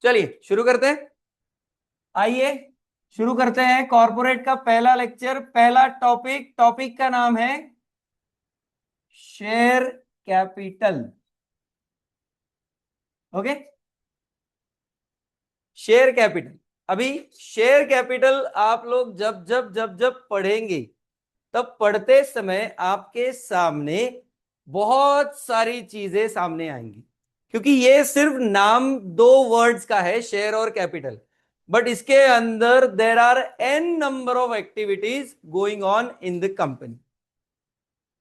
चलिए शुरू करते हैं। आइए शुरू करते हैं कॉर्पोरेट का पहला लेक्चर, पहला टॉपिक। टॉपिक का नाम है share capital. Okay, share capital. अभी शेयर कैपिटल आप लोग जब जब जब जब पढ़ेंगे तब पढ़ते समय आपके सामने बहुत सारी चीजें सामने आएंगी, क्योंकि ये सिर्फ नाम दो वर्ड्स का है, शेयर और कैपिटल, बट इसके अंदर there are n number of activities going on in the company.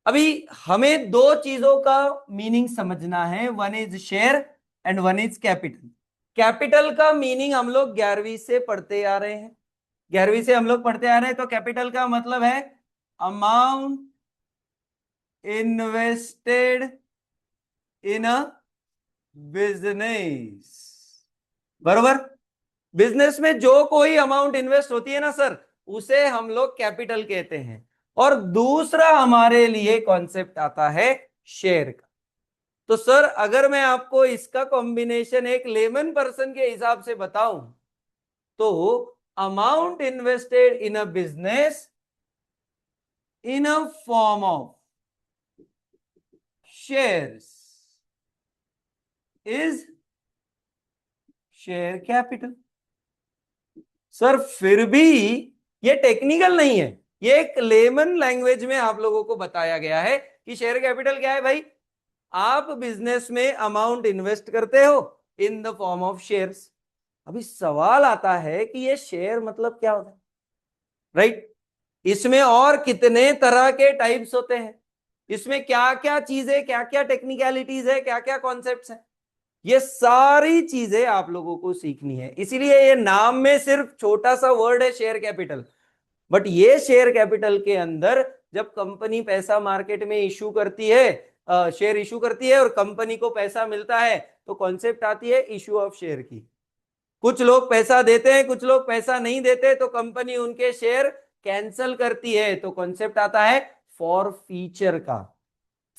अभी हमें दो चीजों का मीनिंग समझना है, one is share and one is capital. Capital का मीनिंग हम लोग 11वीं से पढ़ते आ रहे हैं, 11वीं से हम लोग पढ़ते आ रहे हैं। तो कैपिटल का मतलब है amount invested in a business. बरोबर, बिजनेस में जो कोई अमाउंट इन्वेस्ट होती है ना सर, उसे हम लोग कैपिटल कहते हैं। और दूसरा हमारे लिए कॉन्सेप्ट आता है शेयर का। तो सर अगर मैं आपको इसका कॉम्बिनेशन एक लेमन पर्सन के हिसाब से बताऊं तो amount invested in a business in a form of shares is share capital. Sir फिर भी ये टेक्निकल नहीं है, ये एक लेमन लैंग्वेज में आप लोगों को बताया गया है कि शेयर कैपिटल क्या है। भाई आप बिजनेस में अमाउंट इन्वेस्ट करते हो in the form of shares. अभी सवाल आता है कि ये शेयर मतलब क्या होता है, राइट? इसमें और कितने तरह के टाइप्स होते हैं, इसमें क्या क्या चीजें, क्या क्या टेक्निकलिटीज है, क्या क्या कॉन्सेप्ट्स हैं, ये सारी चीजें आप लोगों को सीखनी है। इसीलिए ये नाम में सिर्फ छोटा सा वर्ड है शेयर कैपिटल, बट ये शेयर कैपिटल के अंदर जब कंपनी पैसा मार्केट में इशू करती है, शेयर इशू करती है और कंपनी को पैसा मिलता है, तो कॉन्सेप्ट आती है इशू ऑफ शेयर की। कुछ लोग पैसा देते हैं, कुछ लोग पैसा नहीं देते, तो कंपनी उनके शेयर कैंसल करती है, तो कॉन्सेप्ट आता है फॉर फीचर का।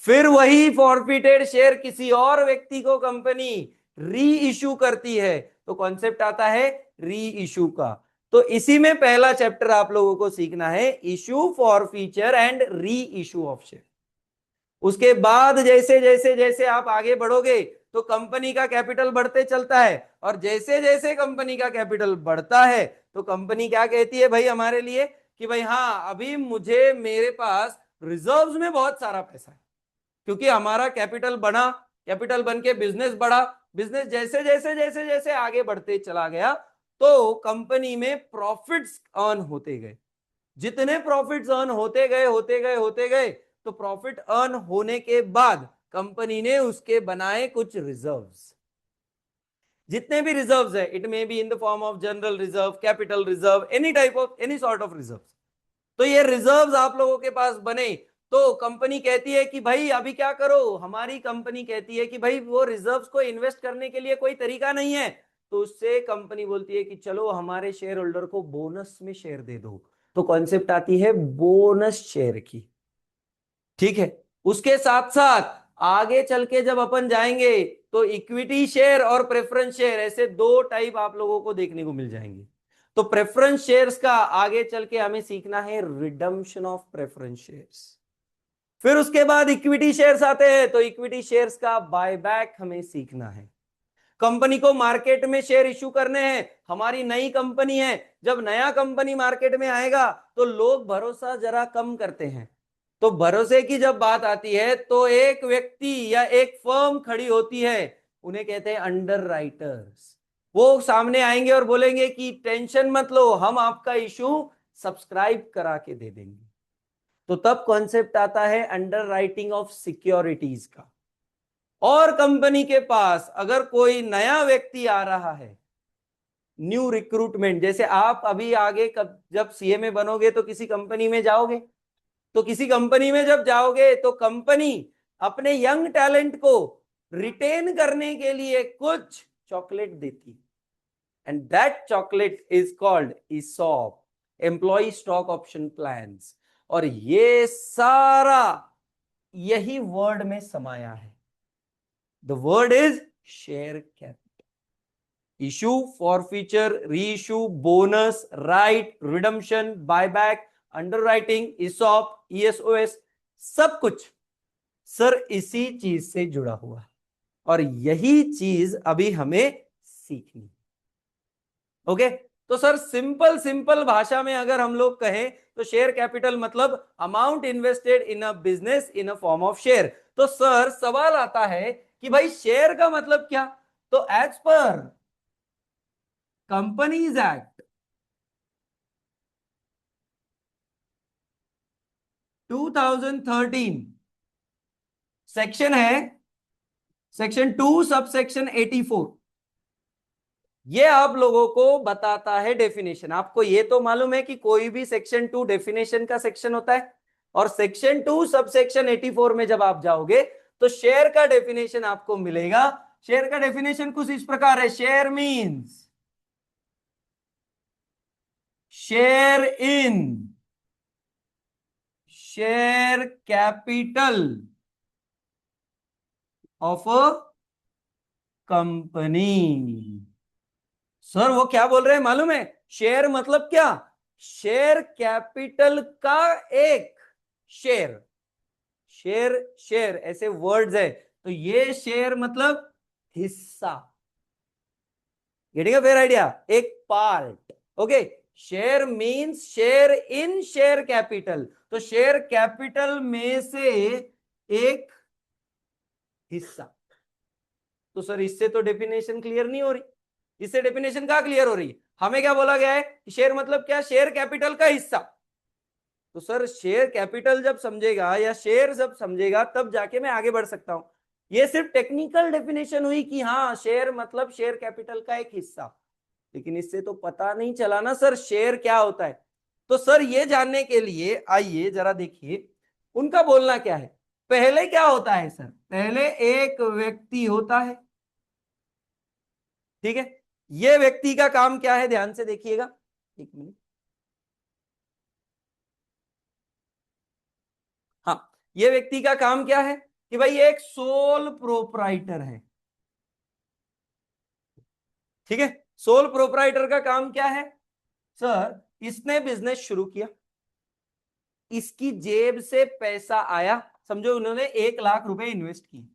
फिर वही फॉरफिटेड शेयर किसी और व्यक्ति को कंपनी री इशू करती है, तो कॉन्सेप्ट आता है री इशू का। तो इसी में पहला चैप्टर आप लोगों को सीखना है, issue, forfeiture and re issue of share. उसके बाद जैसे जैसे जैसे आप आगे बढ़ोगे तो कंपनी का कैपिटल बढ़ते चलता है, और जैसे जैसे कंपनी का कैपिटल बढ़ता है तो कंपनी क्या कहती है भाई हमारे लिए कि भाई हाँ, अभी मुझे, मेरे पास रिजर्व्स में बहुत सारा पैसा है, क्योंकि हमारा कैपिटल बना, कैपिटल बन के बिजनेस बढ़ा। बिजनेस जैसे जैसे जैसे जैसे आगे बढ़ते चला गया तो कंपनी में प्रॉफिट्स अर्न होते गए। जितने प्रॉफिट्स अर्न होते गए होते गए होते गए, तो प्रॉफिट अर्न होने के बाद कंपनी ने उसके बनाए कुछ रिजर्व्स। जितने भी रिजर्व्स है, it may be in the form of general reserve, capital reserve, any type of, any sort of reserve. तो ये रिजर्व्स आप लोगों के पास बने तो कंपनी कहती है कि भाई अभी क्या करो, हमारी कंपनी कहती है कि भाई वो रिजर्व्स को इन्वेस्ट करने के लिए कोई तरीका नहीं है, तो उससे कंपनी बोलती है कि चलो हमारे शेयर होल्डर को बोनस में शेयर दे दो, तो कॉन्सेप्ट आती है बोनस शेयर की। ठीक है, उसके साथ साथ आगे चल के जब अपन जाएंगे तो इक्विटी शेयर और प्रेफरेंस शेयर, ऐसे दो टाइप आप लोगों को देखने को मिल जाएंगे। तो प्रेफरेंस शेयर्स का आगे चल के हमें सीखना है रिडम्पशन ऑफ प्रेफरेंस शेयर्स। फिर उसके बाद इक्विटी शेयर्स आते हैं, तो इक्विटी शेयर्स का बायबैक हमें सीखना है। कंपनी को मार्केट में शेयर इशू करने हैं, हमारी नई कंपनी है, जब नया कंपनी मार्केट में आएगा तो लोग भरोसा जरा कम करते हैं। तो भरोसे की जब बात आती है तो एक व्यक्ति या एक फर्म खड़ी होती है, उन्हें कहते हैं अंडर राइटर्स। वो सामने आएंगे और बोलेंगे कि टेंशन मत लो, हम आपका इशू सब्सक्राइब करा के दे देंगे। तो तब कॉन्सेप्ट आता है अंडर राइटिंग ऑफ सिक्योरिटीज का। और कंपनी के पास अगर कोई नया व्यक्ति आ रहा है, न्यू रिक्रूटमेंट, जैसे आप अभी आगे जब सीएमए बनोगे तो किसी कंपनी में जाओगे, तो किसी कंपनी में जब जाओगे तो कंपनी अपने यंग टैलेंट को रिटेन करने के लिए कुछ चॉकलेट देती, and that chocolate is called ESOP, employ stock option plans. और ये सारा यही वर्ड में समाया है, the word is share capital. Issue, forfeiture, re issue, bonus, right, redemption, buyback, underwriting, ESOP, ESOS, सब कुछ सर इसी चीज से जुड़ा हुआ है और यही चीज अभी हमें सीखनी। ओके, तो सर सिंपल सिंपल भाषा में अगर हम लोग कहें तो शेयर कैपिटल मतलब amount invested in a business in a form of share. तो सर सवाल आता है कि भाई शेयर का मतलब क्या? तो as per companies act 2013 section है सेक्शन 2 सब सेक्शन 84, ये आप लोगों को बताता है डेफिनेशन। आपको ये तो मालूम है कि कोई भी सेक्शन 2 डेफिनेशन का सेक्शन होता है और सेक्शन 2 सब सेक्शन 84 में जब आप जाओगे तो शेयर का डेफिनेशन आपको मिलेगा। शेयर का डेफिनेशन कुछ इस प्रकार है, share means share in share capital of a company. Sir वो क्या बोल रहे हैं मालूम है? शेयर मतलब क्या? शेयर कैपिटल का एक शेयर। शेयर शेयर ऐसे वर्ड्स है, तो ये शेयर मतलब हिस्सा। Getting a fair idea? एक पार्ट। Okay, share means share in share capital, तो शेयर कैपिटल में से एक हिस्सा। तो सर इससे तो डेफिनेशन क्लियर नहीं हो रही। इससे डेफिनेशन कहां क्लियर हो रही है? हमें क्या बोला गया है? शेयर मतलब क्या? शेयर कैपिटल का हिस्सा। तो सर शेयर कैपिटल जब समझेगा या शेयर जब समझेगा तब जाके मैं आगे बढ़ सकता हूं। ये सिर्फ टेक्निकल डेफिनेशन हुई कि हाँ शेयर मतलब शेयर कैपिटल का एक हिस्सा, लेकिन इससे तो पता नहीं चला ना सर शेयर क्या होता है। तो सर ये जानने के लिए आइए जरा देखिए उनका बोलना क्या है। पहले क्या होता है सर? पहले एक व्यक्ति होता है, ठीक है। ये व्यक्ति का काम क्या है? ध्यान से देखिएगा, एक मिनट। हाँ, ये व्यक्ति का काम क्या है कि भाई एक सोल प्रोपराइटर है, ठीक है। सोल प्रोपराइटर का काम क्या है? सर इसने बिजनेस शुरू किया, इसकी जेब से पैसा आया, समझो उन्होंने 1 लाख रुपए इन्वेस्ट किए,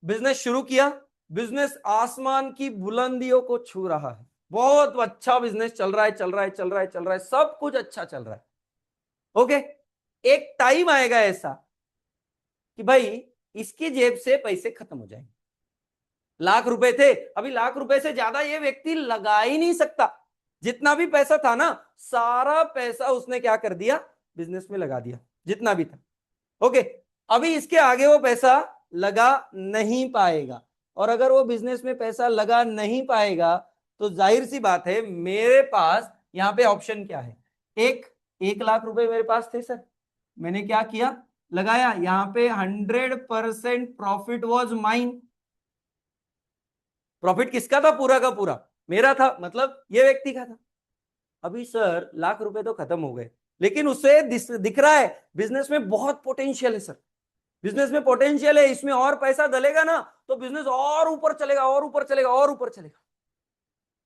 बिजनेस शुरू किया, बिजनेस आसमान की बुलंदियों को छू रहा है, बहुत अच्छा बिजनेस चल रहा है चल रहा है चल रहा है चल रहा है, सब कुछ अच्छा चल रहा है। ओके, एक टाइम आएगा ऐसा कि भाई इसकी जेब से पैसे खत्म हो जाएंगे। 1 लाख रुपए थे, अभी 1 लाख रुपए से ज्यादा ये व्यक्ति लगा ही नहीं सकता। जितना भी पैसा था ना, सारा पैसा उसने क्या कर दिया? बिजनेस में लगा दिया, जितना भी था। ओके, अभी इसके आगे वो पैसा लगा नहीं पाएगा, और अगर वो बिजनेस में पैसा लगा नहीं पाएगा तो जाहिर सी बात है मेरे पास यहां पे ऑप्शन क्या है? एक 1 लाख रुपए मेरे पास थे सर, मैंने क्या किया? लगाया, यहां पे 100% प्रॉफिट वॉज माइन। प्रॉफिट किसका था? पूरा का पूरा मेरा था, मतलब ये व्यक्ति का था। अभी सर 1 लाख रुपए तो खत्म हो गए, लेकिन उसे दिख रहा है बिजनेस में बहुत पोटेंशियल है सर, बिजनेस में पोटेंशियल है, इसमें और पैसा डलेगा ना तो बिजनेस और ऊपर चलेगा और ऊपर चलेगा और ऊपर चलेगा।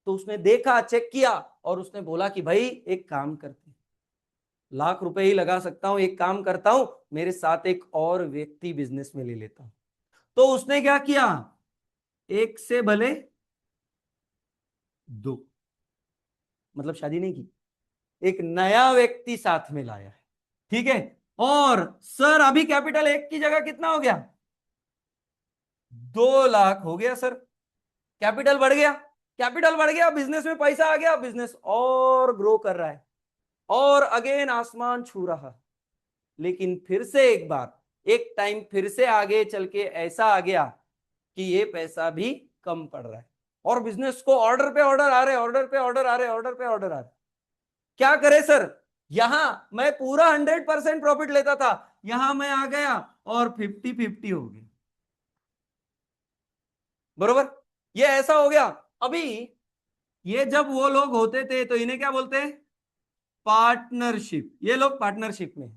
तो उसने देखा, चेक किया और उसने बोला कि भाई एक काम करते हैं, 1 लाख रुपए ही लगा सकता हूं, एक काम करता हूं मेरे साथ एक और व्यक्ति बिजनेस में ले लेता हूं। तो उसने क्या किया? एक से भले दो, मतलब शादी नहीं की, एक नया व्यक्ति साथ में लाया है, ठीक है। और सर अभी कैपिटल एक की जगह कितना हो गया? 2 लाख हो गया सर। कैपिटल बढ़ गया, कैपिटल बढ़ गया, बिजनेस में पैसा आ गया, बिजनेस और ग्रो कर रहा है और अगेन आसमान छू रहा। लेकिन फिर से एक बार, एक टाइम फिर से आगे चल के ऐसा आ गया कि ये पैसा भी कम पड़ रहा है और बिजनेस को ऑर्डर पे ऑर्डर आ रहे, ऑर्डर पे ऑर्डर आ रहे, ऑर्डर पे ऑर्डर आ रहे। क्या करे सर? यहां मैं पूरा 100% प्रॉफिट लेता था, यहां मैं आ गया और 50-50 हो गया, बरोबर? ये ऐसा हो गया। अभी ये जब वो लोग होते थे तो इन्हें क्या बोलते हैं? पार्टनरशिप। ये लोग पार्टनरशिप में,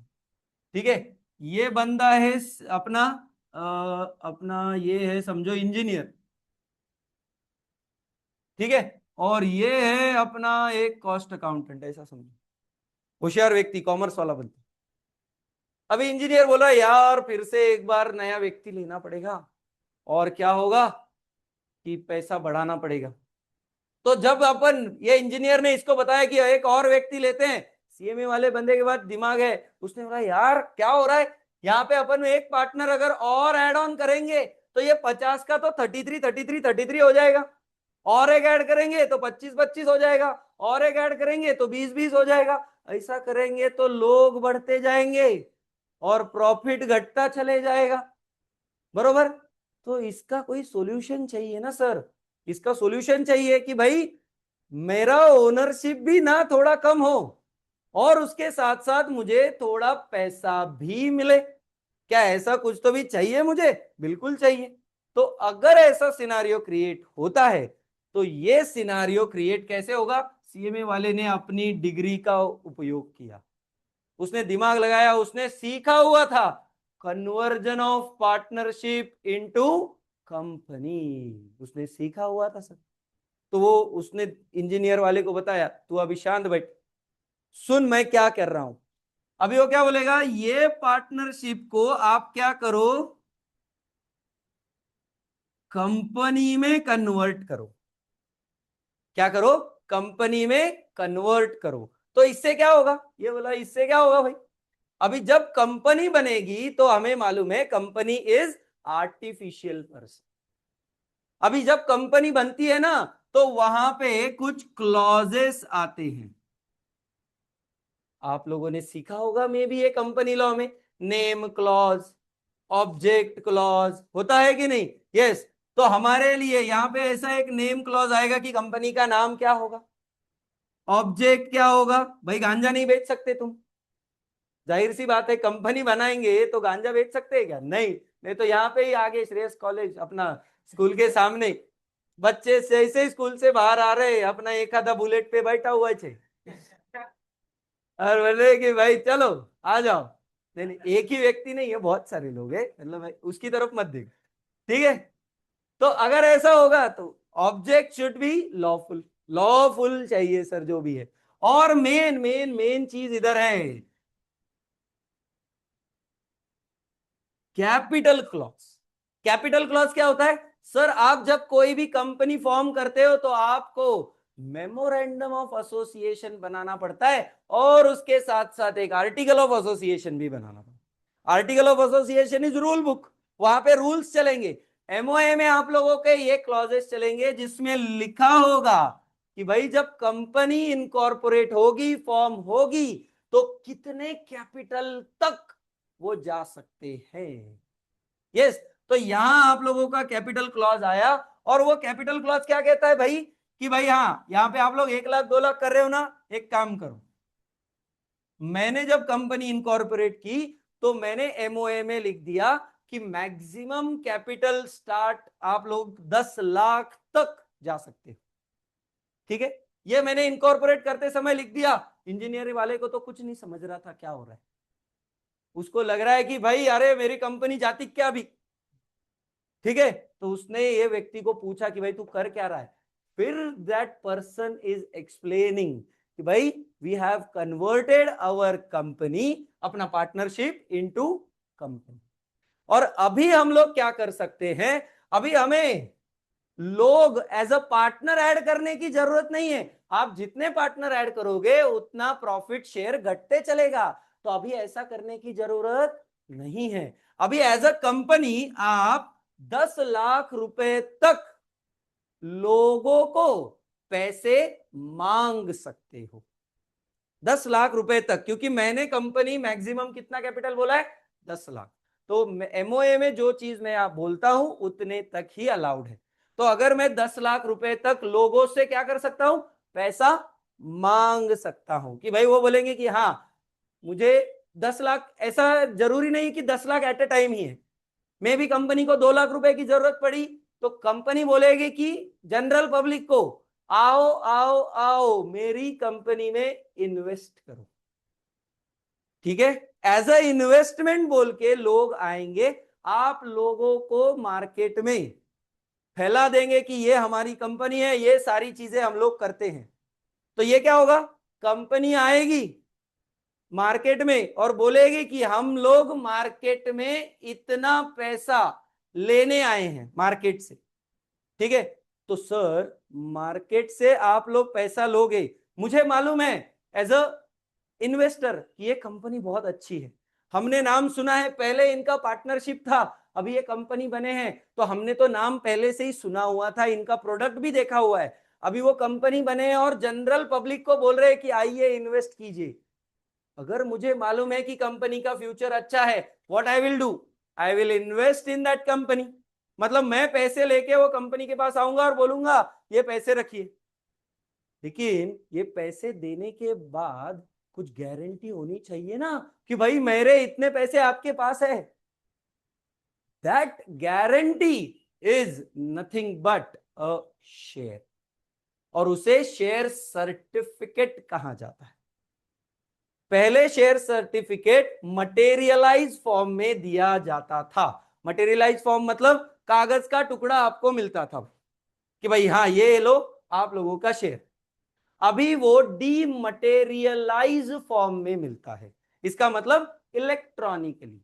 ठीक है। ये बंदा है अपना, अपना ये है समझो इंजीनियर, ठीक है, और ये है अपना एक कॉस्ट अकाउंटेंट, ऐसा समझो, होशियार व्यक्ति, कॉमर्स वाला बनता। अभी इंजीनियर बोला यार फिर से एक बार नया व्यक्ति लेना पड़ेगा, और क्या होगा कि पैसा बढ़ाना पड़ेगा। तो जब अपन, ये इंजीनियर ने इसको बताया कि एक और व्यक्ति लेते हैं, सीएमए वाले बंदे के बाद दिमाग है, उसने बोला यार क्या हो रहा है, यहाँ पे अपन एक पार्टनर अगर और ऐड ऑन करेंगे तो ये 50 का तो 33 हो जाएगा, और एक ऐड करेंगे तो 25 हो जाएगा, और एक ऐड करेंगे तो 20 हो जाएगा। ऐसा करेंगे तो लोग बढ़ते जाएंगे और प्रॉफिट घटता चले जाएगा, बरोबर। तो इसका कोई सॉल्यूशन चाहिए ना सर, इसका सॉल्यूशन चाहिए कि भाई मेरा ओनरशिप भी ना थोड़ा कम हो, और उसके साथ साथ मुझे थोड़ा पैसा भी मिले। क्या ऐसा कुछ तो भी चाहिए मुझे? बिल्कुल चाहिए। तो अगर ऐसा सिनारियो क्रिएट होता है, तो ये सिनारियो क्रिएट कैसे होगा? सीएमए वाले ने अपनी डिग्री का उपयोग किया, उसने दिमाग लगाया, उसने सीखा हुआ था conversion of partnership into company, उसने सीखा हुआ था सर। तो वो उसने इंजीनियर वाले को बताया, तू अभी शांत बैठ, सुन मैं क्या कर रहा हूं। अभी वो क्या बोलेगा, ये पार्टनरशिप को आप क्या करो, कंपनी में कन्वर्ट करो। क्या करो? कंपनी में कन्वर्ट करो। तो इससे क्या होगा? ये बोला इससे क्या होगा भाई, अभी जब कंपनी बनेगी तो हमें मालूम है कंपनी इज आर्टिफिशियल पर्सन। अभी जब कंपनी बनती है ना, तो वहां पे कुछ क्लॉजेस आते हैं, आप लोगों ने सीखा होगा मे बी, ये कंपनी लॉ में नेम क्लॉज, ऑब्जेक्ट क्लॉज होता है कि नहीं? यस। तो हमारे लिए यहां पे ऐसा एक नेम क्लॉज आएगा कि कंपनी का नाम क्या होगा, ऑब्जेक्ट क्या होगा, भाई गांजा नहीं बेच सकते तुम, जाहिर सी बात है, कंपनी बनाएंगे तो गांजा बेच सकते हैं क्या? नहीं। नहीं तो यहाँ पे ही आगे श्रेयस कॉलेज अपना स्कूल के सामने बच्चे जैसे स्कूल से बाहर आ रहे हैं, अपना एक आधा बुलेट पे बैठा हुआ है और बोले कि भाई चलो आ जाओ। नहीं नहीं, एक ही व्यक्ति नहीं है, बहुत सारे लोग हैं, मतलब भाई उसकी तरफ मत देख, ठीक है। तो अगर ऐसा होगा तो object should be lawful, lawful चाहिए सर जो भी है। और मेन मेन मेन चीज इधर है कैपिटल क्लॉज। कैपिटल क्लॉज क्या होता है सर? आप जब कोई भी कंपनी फॉर्म करते हो तो आपको मेमोरेंडम ऑफ एसोसिएशन बनाना पड़ता है, और उसके साथ साथ एक आर्टिकल ऑफ एसोसिएशन भी बनाना पड़ता है। Article of association is rule book, वहां पे रूल्स चलेंगे। एमओए में आप लोगों के ये क्लॉजेस चलेंगे जिसमें लिखा होगा कि भाई जब कंपनी इनकॉर्पोरेट होगी, फॉर्म होगी, तो कितने कैपिटल तक वो जा सकते हैं। यस। तो यहां आप लोगों का कैपिटल क्लॉज आया, और वो कैपिटल क्लॉज क्या कहता है भाई कि भाई हाँ, यहां पे आप लोग 1 लाख 2 लाख कर रहे हो ना, एक काम करो, मैंने जब कंपनी इनकॉर्पोरेट की तो मैंने एमओए में लिख दिया कि मैक्सिमम कैपिटल स्टार्ट आप लोग 10 लाख तक जा सकते हो, ठीक है। ये मैंने इनकॉर्पोरेट करते समय लिख दिया। इंजीनियरिंग वाले को तो कुछ नहीं समझ रहा था क्या हो रहा है, उसको लग रहा है कि भाई अरे मेरी कंपनी जाती क्या अभी, ठीक है। तो उसने ये व्यक्ति को पूछा कि भाई तू कर क्या रहा है, फिर दैट पर्सन इज एक्सप्लेनिंग कि भाई we have converted our company, अपना पार्टनरशिप इनटू कंपनी। और अभी हम लोग क्या कर सकते हैं, अभी हमें लोग एज अ पार्टनर ऐड करने की जरूरत नहीं है, आप जितने पार्टनर ऐड करोगे उतना प्रॉफिट शेयर घटते चलेगा। तो अभी ऐसा करने की जरूरत नहीं है। अभी एज अ कंपनी आप 10 लाख रुपए तक लोगों को पैसे मांग सकते हो, 10 लाख रुपए तक, क्योंकि मैंने कंपनी मैक्सिमम कितना कैपिटल बोला है? 10 लाख। तो एमओए में जो चीज मैं आप बोलता हूं उतने तक ही अलाउड है। तो अगर मैं 10 लाख रुपए तक लोगों से क्या कर सकता हूं? पैसा मांग सकता हूं, कि भाई वो बोलेंगे कि हाँ मुझे 10 लाख, ऐसा जरूरी नहीं कि 10 लाख एट ए टाइम ही है, मे भी कंपनी को 2 लाख रुपए की जरूरत पड़ी तो कंपनी बोलेगी कि जनरल पब्लिक को आओ आओ आओ मेरी कंपनी में इन्वेस्ट करो, ठीक है। एज अ इन्वेस्टमेंट बोल के लोग आएंगे, आप लोगों को मार्केट में फैला देंगे कि ये हमारी कंपनी है, ये सारी चीजें हम लोग करते हैं, तो ये क्या होगा, कंपनी आएगी मार्केट में और बोलेगी कि हम लोग मार्केट में इतना पैसा लेने आए हैं मार्केट से। ठीक है, तो सर मार्केट से आप लोग पैसा लोगे, मुझे मालूम है एज अ इन्वेस्टर कि ये कंपनी बहुत अच्छी है, हमने नाम सुना है, पहले इनका पार्टनरशिप था, अभी ये कंपनी बने हैं, तो हमने तो नाम पहले से ही सुना हुआ था, इनका प्रोडक्ट भी देखा हुआ है, अभी वो कंपनी बने हैं और जनरल पब्लिक को बोल रहे हैं कि आइए इन्वेस्ट कीजिए। अगर मुझे मालूम है कि कंपनी का फ्यूचर अच्छा है, what I will do, I will invest in that company. मतलब मैं पैसे लेके वो कंपनी के पास आऊंगा और बोलूंगा ये पैसे रखिए, लेकिन ये पैसे देने के बाद कुछ गारंटी होनी चाहिए ना कि भाई मेरे इतने पैसे आपके पास है। That guarantee is nothing but a share, और उसे शेयर सर्टिफिकेट कहा जाता है। पहले शेयर सर्टिफिकेट मटेरियलाइज फॉर्म में दिया जाता था। मटेरियलाइज फॉर्म मतलब कागज का टुकड़ा आपको मिलता था कि भाई हाँ ये लो आप लोगों का शेयर। अभी वो डीमटेरियलाइज फॉर्म में मिलता है, इसका मतलब इलेक्ट्रॉनिकली।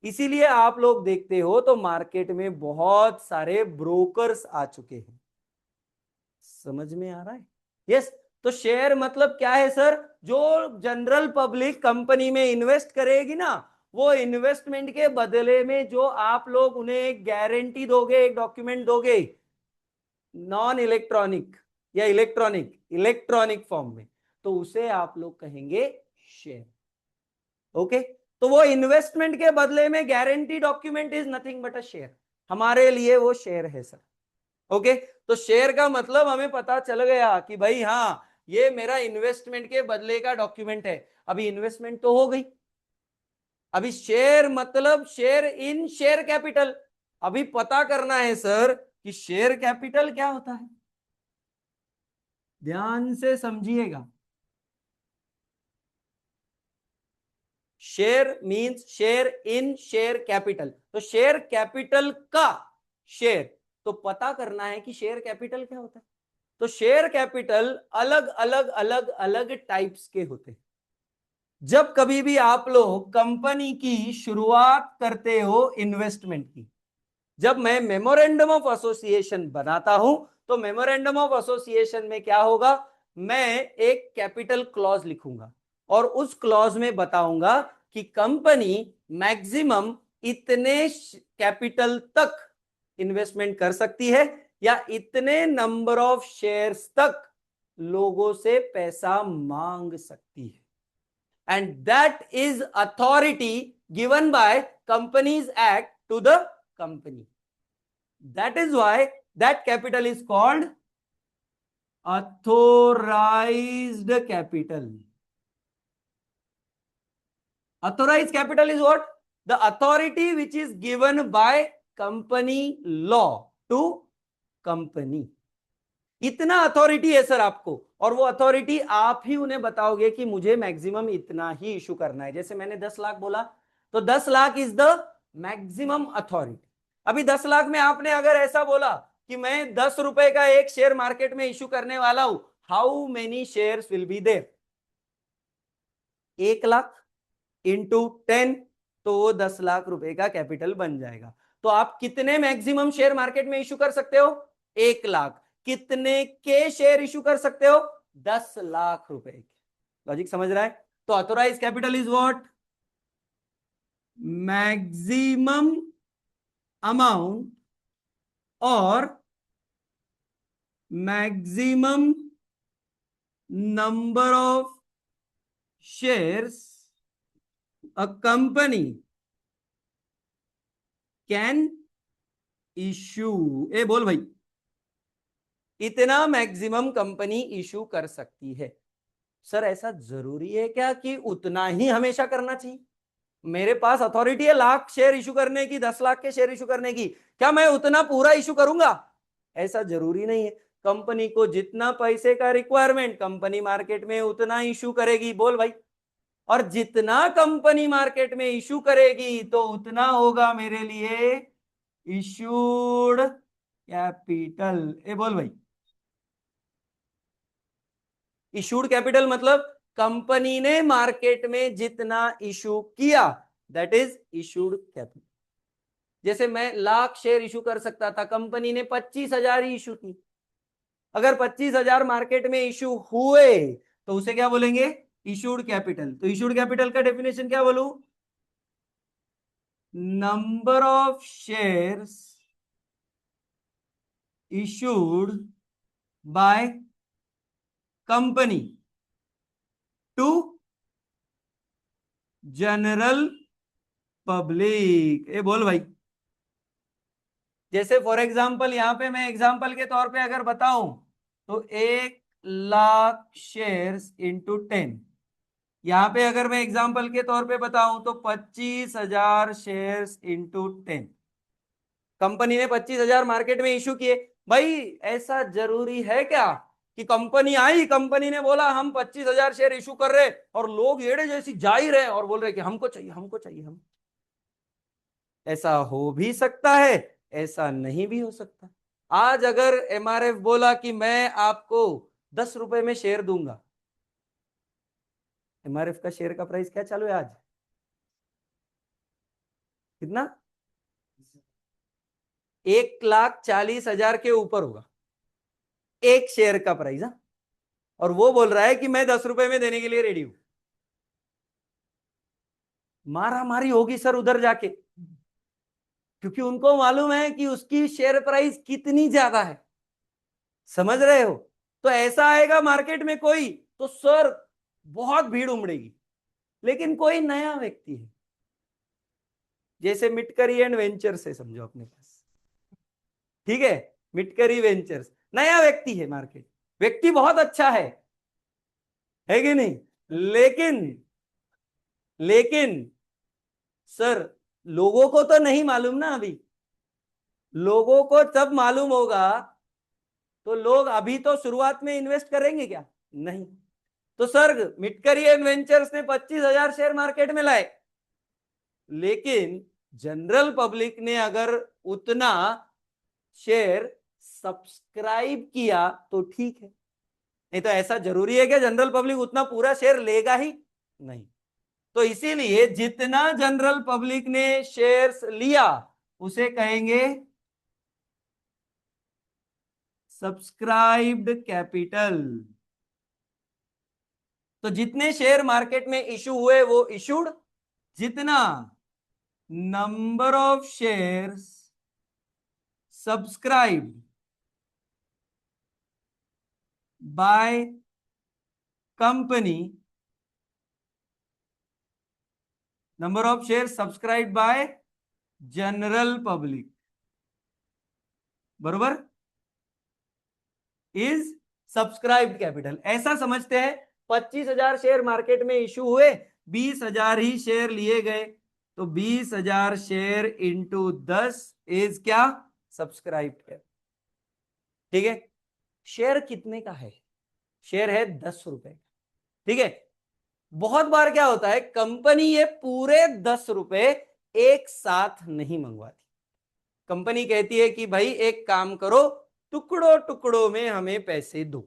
इसीलिए आप लोग देखते हो तो मार्केट में बहुत सारे ब्रोकर्स आ चुके हैं। समझ में आ रहा है? यस। तो शेयर मतलब क्या है सर, जो जनरल पब्लिक कंपनी में इन्वेस्ट करेगी ना, वो इन्वेस्टमेंट के बदले में जो आप लोग उन्हें एक गारंटी दोगे, एक डॉक्यूमेंट दोगे, नॉन इलेक्ट्रॉनिक या इलेक्ट्रॉनिक फॉर्म में, तो उसे आप लोग कहेंगे शेयर। ओके, तो वो इन्वेस्टमेंट के बदले में guarantee document is nothing but a share, हमारे लिए वो शेयर है सर। ओके, तो शेयर का मतलब हमें पता चल गया कि भाई हाँ ये मेरा इन्वेस्टमेंट के बदले का डॉक्यूमेंट है। अभी इन्वेस्टमेंट तो हो गई, अभी शेयर मतलब शेयर इन शेयर कैपिटल। अभी पता करना है सर कि शेयर कैपिटल क्या होता है, ध्यान से समझिएगा। Share means share in share capital, तो शेयर कैपिटल का शेयर, तो पता करना है कि शेयर कैपिटल क्या होता है। तो शेयर कैपिटल अलग अलग अलग अलग टाइप्स के होते हैं। जब कभी भी आप लोग कंपनी की शुरुआत करते हो इन्वेस्टमेंट की, जब मैं मेमोरेंडम ऑफ एसोसिएशन बनाता हूं, तो मेमोरेंडम ऑफ एसोसिएशन में क्या होगा, मैं एक कैपिटल क्लॉज लिखूंगा और उस क्लॉज में बताऊंगा कि कंपनी मैक्सिमम इतने कैपिटल तक इन्वेस्टमेंट कर सकती है या इतने नंबर ऑफ शेयर्स तक लोगों से पैसा मांग सकती है, and that is authority given by companies act to the company. That is why that capital is called authorized capital. Authorized capital is what? The authority which is given by company law to company. इतना authority है sir आपको, और वो authority आप ही उन्हें बताओगे कि मुझे मैक्सिमम इतना ही इशू करना है। जैसे मैंने 10 लाख बोला, तो 10 lakh is the maximum authority. अभी 10 लाख में आपने अगर ऐसा बोला कि मैं 10 रुपए का एक शेयर मार्केट में इशू करने वाला हूं, how many shares will be there? 1 lakh into 10, तो वो 10 लाख रुपए का कैपिटल बन जाएगा। तो आप कितने मैक्सिमम शेयर मार्केट में इशू कर सकते हो? 1 लाख। कितने के शेयर इशू कर सकते हो? 10 लाख रुपए के। लॉजिक समझ रहा है? तो authorise capital is what? Maximum amount और maximum number of shares a company can issue. ए बोल भाई, इतना मैक्सिमम कंपनी इशू कर सकती है। सर ऐसा जरूरी है क्या कि उतना ही हमेशा करना चाहिए? मेरे पास अथॉरिटी है लाख शेयर इशू करने की, 10 लाख के शेयर इशू करने की, क्या मैं उतना पूरा इशू करूंगा? ऐसा जरूरी नहीं है। कंपनी को जितना पैसे का रिक्वायरमेंट, कंपनी मार्केट में उतना इशू करेगी। बोल भाई, और जितना कंपनी मार्केट में इशू करेगी तो उतना होगा मेरे लिए इशूड कैपिटल, ए बोल भाई। इशूड कैपिटल मतलब कंपनी ने मार्केट में जितना इशू किया, दैट इज इशूड कैपिटल। जैसे मैं 1,00,000 शेयर इशू कर सकता था, कंपनी ने 25,000 ही इशू की। अगर 25,000 मार्केट में इशू हुए तो उसे क्या बोलेंगे? Issued capital. तो इशूड कैपिटल का डेफिनेशन क्या बोलूं? Number of shares issued by company to general public. ए बोल भाई। जैसे फॉर एग्जांपल यहां पे मैं एग्जांपल के तौर पे अगर बताऊं तो 1,00,000 शेयर्स इंटू 10। यहां पे अगर मैं एग्जांपल के तौर पे बताऊं तो 25,000 शेयर्स इंटू 10। कंपनी ने 25,000 मार्केट में इशू किए। भाई ऐसा जरूरी है क्या कि कंपनी आई, कंपनी ने बोला हम 25,000 शेयर इशू कर रहे, और लोग एड़े जैसी जा ही रहे और बोल रहे कि हमको चाहिए, हमको चाहिए हम। ऐसा हो भी सकता है, ऐसा नहीं भी हो सकता। आज अगर एमआरएफ बोला कि मैं आपको 10 रुपए में शेयर दूंगा, एमआरएफ का शेयर का प्राइस क्या चालू है आज? कितना? 1,40,000 के ऊपर होगा एक शेयर का प्राइस। हाँ, और वो बोल रहा है कि मैं 10 रुपए में देने के लिए रेडी हूं। मारा मारी होगी सर उधर जाके, क्योंकि उनको मालूम है कि उसकी शेयर प्राइस कितनी ज्यादा है। समझ रहे हो? तो ऐसा आएगा मार्केट में कोई, तो सर बहुत भीड़ उमड़ेगी। लेकिन कोई नया व्यक्ति है, जैसे मिटकरी एंड वेंचर्स है समझो अपने पास, ठीक है? मिटकरी वेंचर्स नया व्यक्ति है, मार्केट व्यक्ति बहुत अच्छा है कि नहीं? लेकिन लेकिन सर लोगों को तो नहीं मालूम ना अभी। लोगों को तब मालूम होगा, तो लोग अभी तो शुरुआत में इन्वेस्ट करेंगे क्या? नहीं। तो सर मिटकरी एंड वेंचर्स ने 25,000 शेयर मार्केट में लाए, लेकिन जनरल पब्लिक ने अगर उतना शेयर सब्सक्राइब किया तो ठीक है। नहीं तो ऐसा जरूरी है कि जनरल पब्लिक उतना पूरा शेयर लेगा ही नहीं। तो इसीलिए जितना जनरल पब्लिक ने शेयर्स लिया उसे कहेंगे सब्सक्राइब्ड कैपिटल। तो जितने शेयर मार्केट में इशू हुए वो इशूड, जितना number of shares subscribed by company, number of share subscribe bye general public, बरोबर, इज सब्सक्राइब्ड कैपिटल। ऐसा समझते हैं 25,000 शेयर मार्केट में इशू हुए, 20,000 ही शेयर लिए गए, तो 20,000 शेयर इंटू 10 इज क्या? Subscribed capital. ठीक है? शेयर कितने का है? शेयर है 10 रुपए। ठीक है? बहुत बार क्या होता है, कंपनी ये पूरे 10 रुपए एक साथ नहीं मंगवाती। कंपनी कहती है कि भाई एक काम करो, टुकड़ों टुकड़ों में हमें पैसे दो।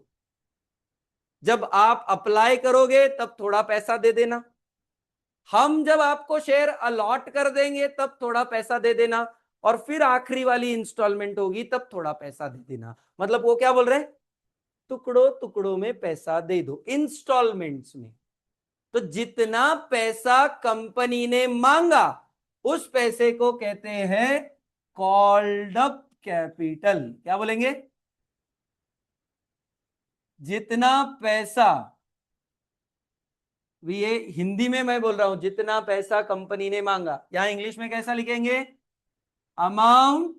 जब आप अप्लाई करोगे तब थोड़ा पैसा दे देना, हम जब आपको शेयर अलॉट कर देंगे तब थोड़ा पैसा दे देना, और फिर आखिरी वाली इंस्टॉलमेंट होगी तब थोड़ा पैसा दे देना। मतलब वो क्या बोल रहे हैं? टुकड़ों टुकड़ों में पैसा दे दो, इंस्टॉलमेंट्स में। तो जितना पैसा कंपनी ने मांगा उस पैसे को कहते हैं कॉल्ड अप कैपिटल। क्या बोलेंगे? जितना पैसा, ये हिंदी में मैं बोल रहा हूं, जितना पैसा कंपनी ने मांगा, यहां इंग्लिश में कैसा लिखेंगे? Amount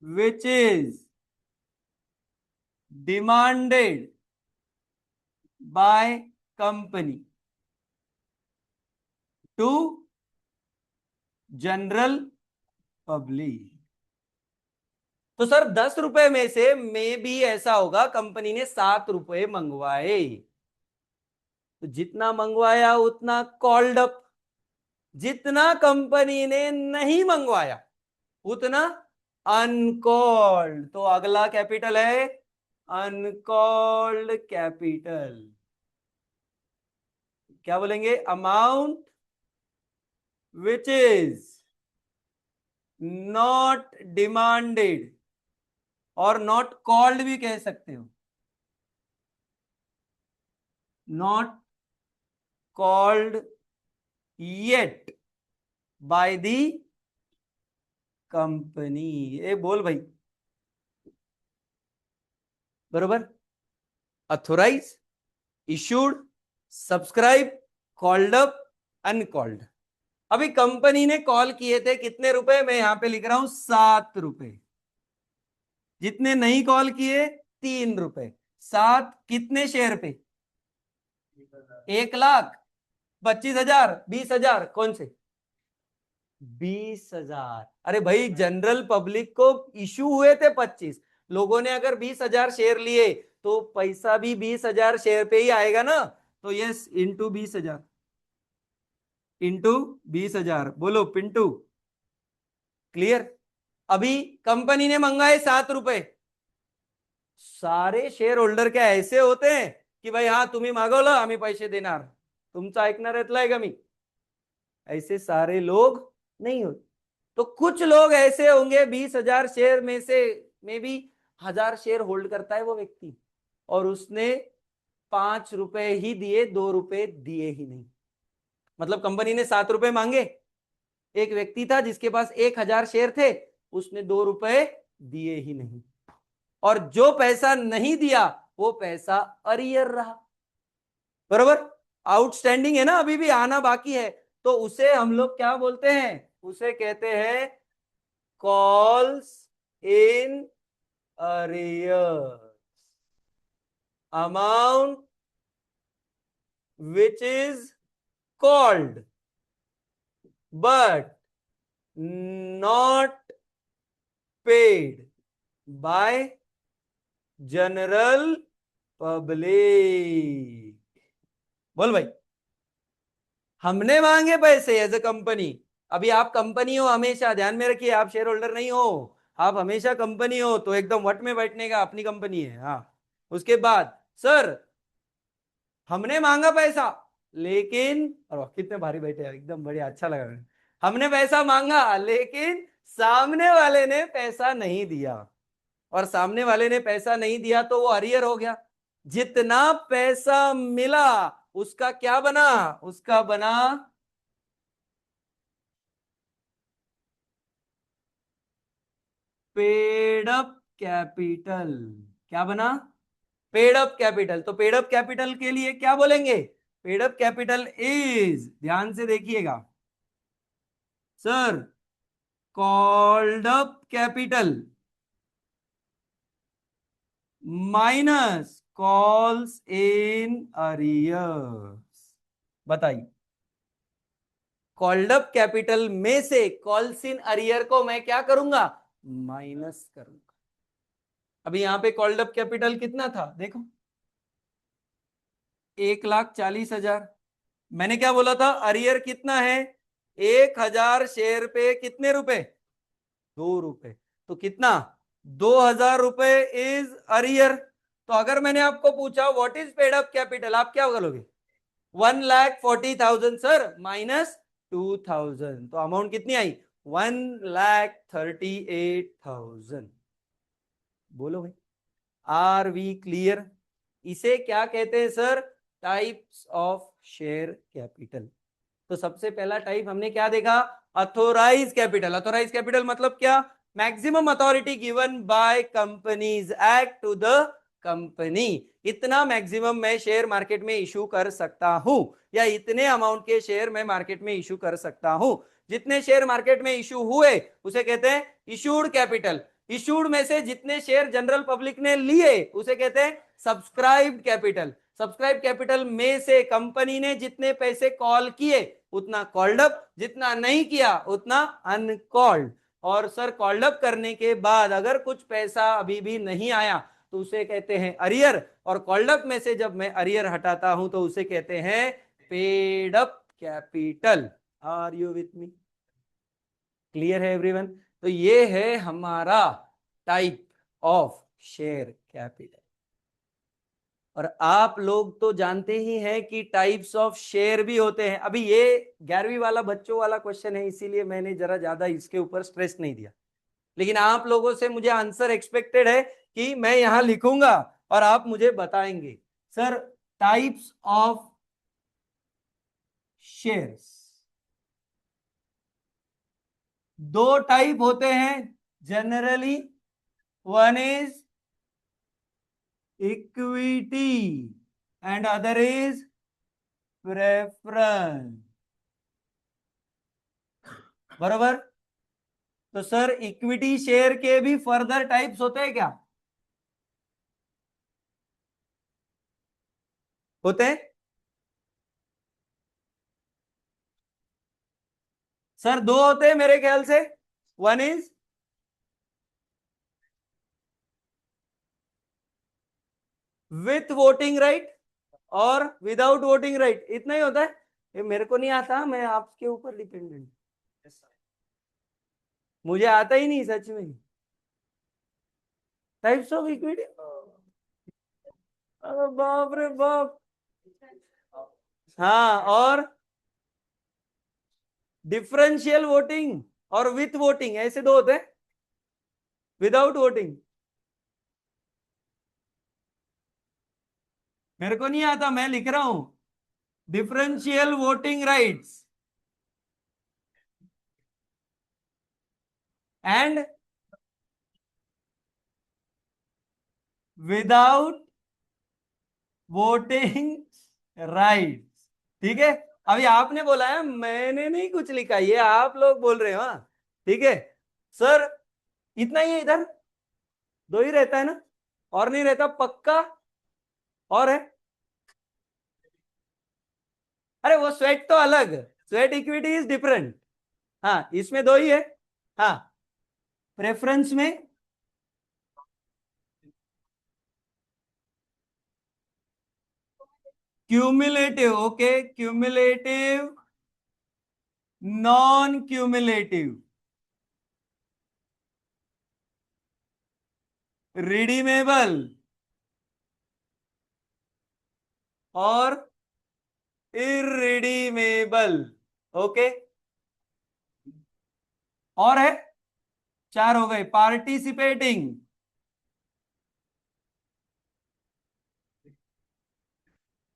which is demanded by company to general public. तो सर 10 रुपए में से में भी ऐसा होगा कंपनी ने 7 रुपए मंगवाए, तो जितना मंगवाया उतना कॉल्ड अप, जितना कंपनी ने नहीं मंगवाया उतना अनकॉल्ड, तो अगला कैपिटल है अनकॉल्ड कैपिटल। क्या बोलेंगे? Amount which is not demanded, और नॉट कॉल्ड भी कह सकते हो, not called yet by the company. ये बोल भाई, बरोबर? Authorise, issued, subscribe, called up, uncalled. अभी कंपनी ने कॉल किए थे कितने रुपए? मैं यहां पे लिख रहा हूं 7 रुपए। जितने नहीं कॉल किए 3 रुपए। 7 कितने शेयर पे? 1,25,000, 20,000, कौन से? 20,000। अरे भाई, जनरल पब्लिक को इशू हुए थे 25 लोगों ने, अगर 20,000 शेयर लिए तो पैसा भी 20,000 शेयर पे ही आएगा ना। तो यस, इंटू 20,000, इंटू 20,000। बोलो पिंटू, क्लियर? अभी कंपनी ने मंगाए 7 रुपए। सारे शेयर होल्डर क्या ऐसे होते हैं की भाई हा तुम्ही मागवलं आम्ही पैसे देणार, तुमचं ऐकणार ऐतलाय का मी? ऐसे सारे लोग नहीं होते। तो कुछ लोग ऐसे होंगे, 20,000 शेयर में से में भी 1,000 शेयर होल्ड करता है वो व्यक्ति, और उसने 5 रुपए ही दिए, 2 रुपए दिए ही नहीं। मतलब कंपनी ने 7 रुपए मांगे, एक व्यक्ति था जिसके पास 1,000 शेयर थे, उसने 2 रुपए दिए ही नहीं, और जो पैसा नहीं दिया वो पैसा अरियर रहा, बरोबर? आउटस्टैंडिंग है ना, अभी भी आना बाकी है। तो उसे हम लोग क्या बोलते हैं? उसे कहते हैं calls in arrear. Amount which is called but not paid by general public. बोल भाई, हमने मांगे पैसे एज ए कंपनी। अभी आप कंपनी हो, हमेशा ध्यान में रखिए, आप शेयर होल्डर नहीं हो, आप हमेशा कंपनी हो, तो एकदम वट में बैठने का, अपनी कंपनी है। हाँ, उसके बाद सर हमने मांगा पैसा, लेकिन, और कितने भारी बैठे हैं, एकदम बढ़िया, अच्छा लगा मुझे। हमने पैसा मांगा लेकिन सामने वाले ने पैसा नहीं दिया, और सामने वाले ने पैसा नहीं दिया तो वो अरियर हो गया। जितना पैसा मिला उसका क्या बना? उसका बना पेड अप कैपिटल। क्या बना? Paid up capital. तो पेड अप कैपिटल के लिए क्या बोलेंगे? पेड अप कैपिटल इज, ध्यान से देखिएगा sir, called up capital minus calls in arrears. बताइए, कॉल्ड अप कैपिटल में से कॉल्स इन अरियर को मैं क्या करूंगा? माइनस करूंगा। अभी यहां पे कॉल्ड अप कैपिटल कितना था देखो, 1,40,000। मैंने क्या बोला था? अरियर कितना है? 1,000 शेयर पे कितने रुपए? 2 रुपए। तो कितना? 2,000 रुपए इज अरियर। तो अगर मैंने आपको पूछा what is paid up capital, आप क्या बोलोगे? 1,40,000 सर, माइनस 2,000, तो अमाउंट कितनी आई? 1,38,000। बोलो भाई, आर वी क्लियर? इसे क्या कहते हैं sir? Types of share capital. तो सबसे पहला टाइप हमने क्या देखा? Authorise capital. अथोराइज कैपिटल मतलब क्या? Maximum authority given by companies act to the company. इतना मैक्सिमम मैं शेयर मार्केट में इशू कर सकता हूं, या इतने अमाउंट के शेयर मैं मार्केट में इशू कर सकता हूं। जितने शेयर मार्केट में इशू हुए उसे कहते हैं इशूड कैपिटल। इशूड में से जितने शेयर जनरल पब्लिक ने लिए उसे कहते हैं सब्सक्राइब्ड कैपिटल। सब्सक्राइब कैपिटल में से कंपनी ने जितने पैसे कॉल किए उतना कॉल्ड अप, जितना नहीं किया उतना अनकॉल्ड। और सर कॉल्ड अप करने के बाद अगर कुछ पैसा अभी भी नहीं आया तो उसे कहते हैं अरियर, और कॉल्ड अप में से जब मैं अरियर हटाता हूं तो उसे कहते हैं paid up capital. Are you with me? Clear है एवरीवन? तो ये है हमारा टाइप ऑफ शेयर कैपिटल। और आप लोग तो जानते ही हैं कि टाइप्स ऑफ शेयर भी होते हैं। अभी ये 11वीं वाला बच्चों वाला क्वेश्चन है, इसीलिए मैंने जरा ज्यादा इसके ऊपर स्ट्रेस नहीं दिया। लेकिन आप लोगों से मुझे आंसर एक्सपेक्टेड है कि मैं यहां लिखूंगा और आप मुझे बताएंगे सर टाइप्स ऑफ शेयर्स। दो टाइप होते हैं generally, one is equity and other is preference. बरोबर। तो सर इक्विटी शेयर के भी फर्दर टाइप्स होते हैं क्या? होते हैं सर, दो होते हैं मेरे ख्याल से। One is with voting right और विदाउट वोटिंग राइट, इतना ही होता है। ये मेरे को नहीं आता, मैं आपके ऊपर डिपेंडेंट। मुझे आता ही नहीं सच में। टाइप्स ऑफ इक्विटी, अरे बाप रे बाप। हाँ, और डिफरेंशियल वोटिंग और विथ वोटिंग, ऐसे दो होते हैं। विदाउट वोटिंग मेरे को नहीं आता, मैं लिख रहा हूं differential voting rights and without voting right. ठीक है। अभी आपने बोला है, मैंने नहीं कुछ लिखा, ये आप लोग बोल रहे हो। हाँ ठीक है सर, इतना ही है इधर, दो ही रहता है ना, और नहीं रहता पक्का? और है? अरे वो स्वेट तो अलग, स्वेट इक्विटी इज डिफरेंट। हाँ इसमें दो ही है। हाँ प्रेफरेंस में cumulative, okay, cumulative, non cumulative, redeemable और इरिडीमेबल। ओके, और है? चार हो गए। Participating,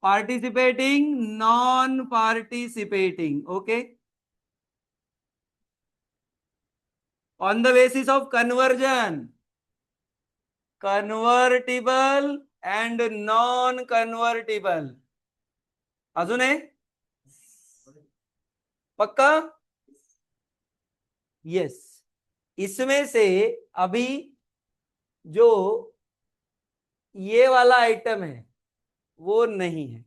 participating, non participating. Okay, on the basis of conversion, convertible and non convertible. अजून है? पक्का? यस। इसमें से अभी जो ये वाला आइटम है वो नहीं है,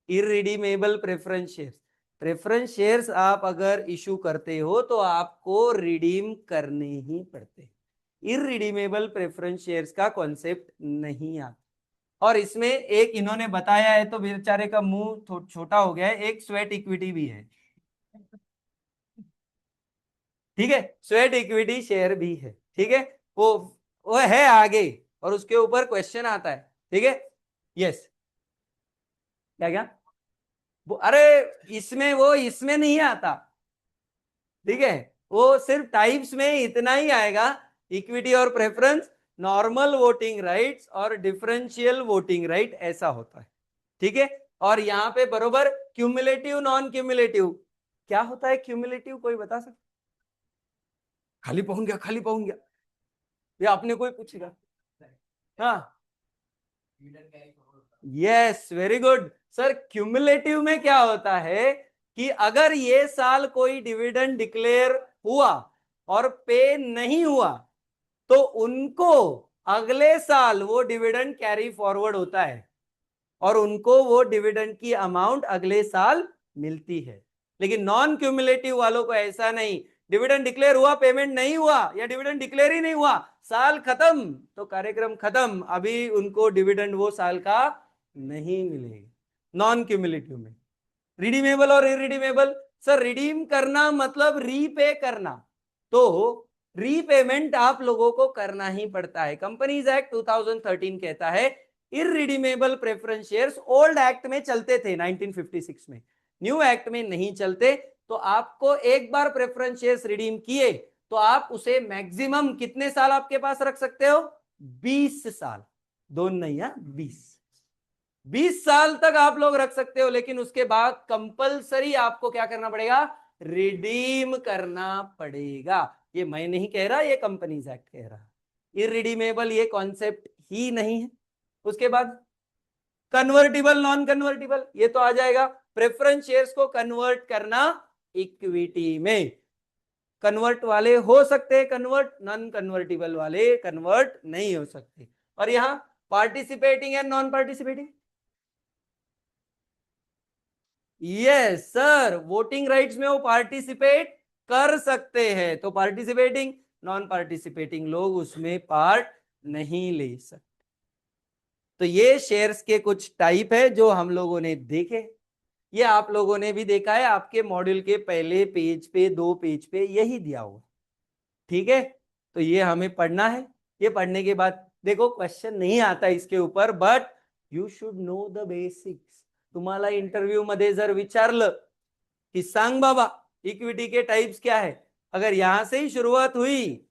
irredeemable preference shares. Preference shares आप अगर इशू करते हो तो आपको रिडीम करने ही पड़ते हैं। इरिडीमेबल प्रेफरेंस शेयर्स का कॉन्सेप्ट नहीं आता। और इसमें एक इन्होंने बताया है तो बेचारे का मुंह छोटा हो गया है, एक स्वेट इक्विटी भी है। ठीक है, स्वेट इक्विटी शेयर भी है। ठीक है, वो वो है आगे, और उसके ऊपर क्वेश्चन आता है। ठीक है। यस। क्या क्या? अरे इसमें, वो इसमें नहीं आता। ठीक है, वो सिर्फ टाइप्स में इतना ही आएगा, इक्विटी और प्रेफरेंस, नॉर्मल वोटिंग राइट्स और डिफरेंशियल वोटिंग राइट, ऐसा होता है। ठीक है। और यहां पे बरोबर क्यूमुलेटिव, नॉन क्यूमुलेटिव। क्या होता है क्यूमुलेटिव, कोई बता सकता? खाली पाऊंगा, खाली पाऊंगा, या आपने कोई पूछेगा? हाँ, yes, very good sir. Cumulative में क्या होता है कि अगर ये साल कोई डिविडेंड डिक्लेयर हुआ और पे नहीं हुआ तो उनको अगले साल वो डिविडेंड कैरी फॉरवर्ड होता है और उनको वो डिविडेंड की अमाउंट अगले साल मिलती है। लेकिन नॉन क्यूमुलेटिव वालों को ऐसा नहीं, डिविडेंड डिक्लेयर हुआ, पेमेंट नहीं हुआ, या डिविडेंड डिक्लेयर ही नहीं हुआ, साल खत्म तो कार्यक्रम खत्म, अभी उनको डिविडेंड वो साल का नहीं मिलेगा। नॉन क्यूमुलेटिव में रिडीमेबल और इरिडीमेबल, सर रिडीम करना मतलब रीपे करना। तो रीपेमेंट आप लोगों को करना ही पड़ता है। कंपनीज एक्ट 2013 कहता है irredeemable preference shares old act में चलते थे 1956 में, न्यू एक्ट में नहीं चलते। तो आपको एक बार प्रेफरेंस शेयर्स रिडीम किए तो आप उसे मैक्सिमम कितने साल आपके पास रख सकते हो? 20 साल। दोनों नहीं है, 20 साल तक आप लोग रख सकते हो, लेकिन उसके बाद कंपलसरी आपको क्या करना पड़ेगा? रिडीम करना पड़ेगा। ये मैं नहीं कह रहा, ये कंपनीज एक्ट कह रहा। इरिडीमेबल ये कॉन्सेप्ट ही नहीं है। उसके बाद कन्वर्टिबल नॉन कन्वर्टिबल ये तो आ जाएगा। प्रेफरेंस शेयर्स को कन्वर्ट करना इक्विटी में, कन्वर्ट वाले हो सकते हैं कन्वर्ट, नॉन कन्वर्टिबल वाले कन्वर्ट नहीं हो सकते। और यहां participating and non participating, yes sir, voting rights में वो पार्टिसिपेट कर सकते हैं, तो पार्टिसिपेटिंग नॉन पार्टिसिपेटिंग लोग उसमें पार्ट नहीं ले सकते। तो ये शेयर्स के कुछ टाइप है जो हम लोगों ने देखे। ये आप लोगों ने भी देखा है, आपके मॉड्यूल के पहले पेज पे, 2 पेज पे यही दिया हुआ। ठीक है, तो ये हमें पढ़ना है। ये पढ़ने के बाद देखो क्वेश्चन नहीं आता इसके ऊपर, but you should know the basics. तुम्हाला इंटरव्यू मध्ये जर विचारलं कि सांग बाबा इक्विटी के टाइप्स क्या है, अगर यहां से ही शुरुआत हुई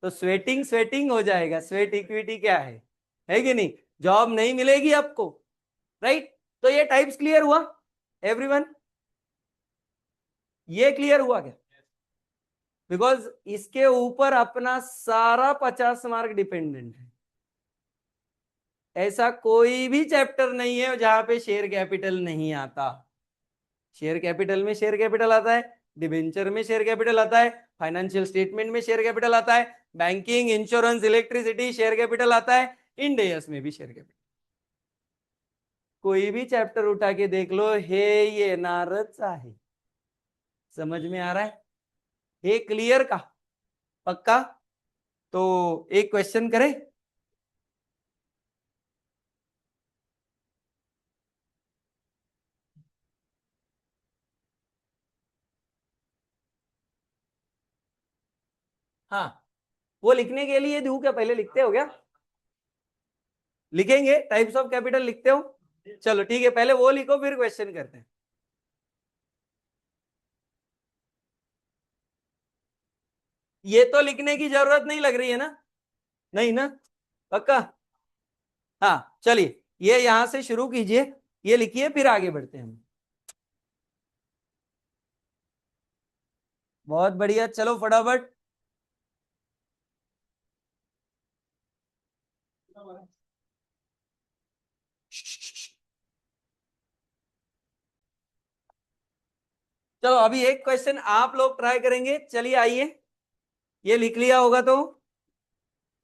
तो स्वेटिंग स्वेटिंग हो जाएगा। स्वेट इक्विटी क्या है कि नहीं? जॉब नहीं मिलेगी आपको, राइट? तो ये टाइप्स क्लियर हुआ एवरीवन? ये क्लियर हुआ क्या? बिकॉज इसके ऊपर अपना सारा 50 मार्क डिपेंडेंट है। ऐसा कोई भी चैप्टर नहीं है जहां पे शेयर कैपिटल नहीं आता। शेयर कैपिटल में शेयर कैपिटल आता है, डिबेंचर में शेयर कैपिटल आता है, फाइनेंशियल स्टेटमेंट में शेयर कैपिटल आता है, banking, insurance, electricity share capital आता है, इंडेयस में भी शेयर कैपिटल। कोई भी चैप्टर उठा के देख लो, हे ये नारच आहे। समझ में आ रहा है? हे क्लियर का? पक्का? तो एक क्वेश्चन करें। हाँ, वो लिखने के लिए दूं क्या? पहले लिखते हो क्या? लिखेंगे, टाइप्स ऑफ कैपिटल लिखते हो? चलो ठीक है, पहले वो लिखो फिर क्वेश्चन करते हैं। ये तो लिखने की जरूरत नहीं लग रही है ना? नहीं ना? पक्का? हाँ चलिए, ये यहां से शुरू कीजिए, ये लिखिए, फिर आगे बढ़ते हैं हम। बहुत बढ़िया, चलो फटाफट। चलो अभी एक क्वेश्चन आप लोग ट्राई करेंगे, चलिए आइए। ये लिख लिया होगा तो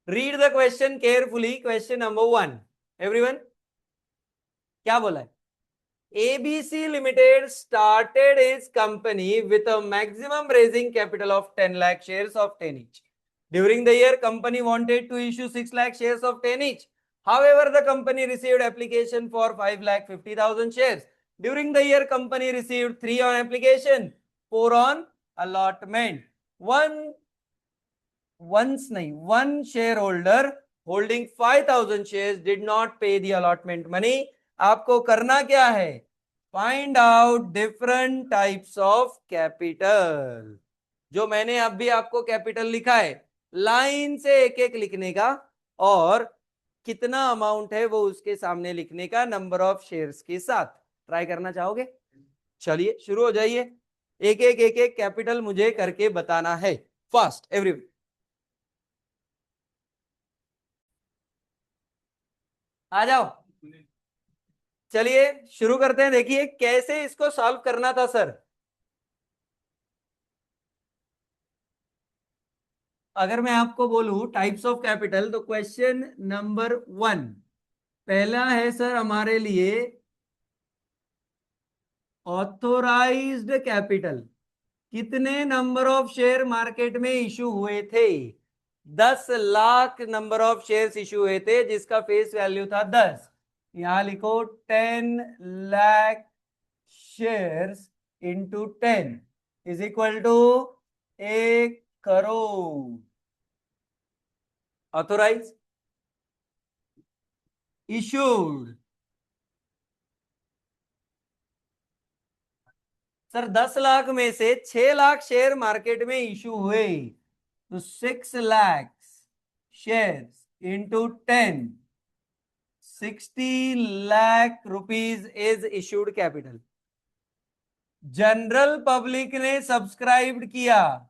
read the question carefully. Question number 1, everyone. क्या बोला है? ABC Limited started its company with a maximum raising capital of 10 lakh shares of 10 each. During the year, company wanted to issue 6 lakh shares of 10 each. However, the company received application for 5 lakh 50,000 shares. During the year, company received 3 on application, 4 on allotment. One shareholder holding 5,000 shares did not pay the allotment money. आपको करना क्या है? Find out different types of capital. जो मैंने अभी आपको capital लिखा है, लाइन से एक एक लिखने का, और कितना अमाउंट है वो उसके सामने लिखने का, नंबर ऑफ शेयर्स के साथ। ट्राई करना चाहोगे? चलिए शुरू हो जाइए। एक एक कैपिटल मुझे करके बताना है, फास्ट एवरी। आ जाओ, चलिए शुरू करते हैं। देखिए कैसे इसको सॉल्व करना था सर। अगर मैं आपको बोलूं टाइप्स ऑफ कैपिटल, तो क्वेश्चन नंबर 1 पहला है सर हमारे लिए, ऑथोराइज्ड कैपिटल। कितने नंबर ऑफ शेयर मार्केट में इशू हुए थे? 10 lakh number of shares issue हुए थे, जिसका फेस वैल्यू था 10। यहां लिखो 10 lakh shares into 10 is equal to 1 crore authorise issued. Sir 10 lakh में से 6 लाख शेयर मार्केट में इशू हुए, तो 6 lakh shares into 10, 60 lakh rupees is issued capital. General public ने सब्सक्राइब किया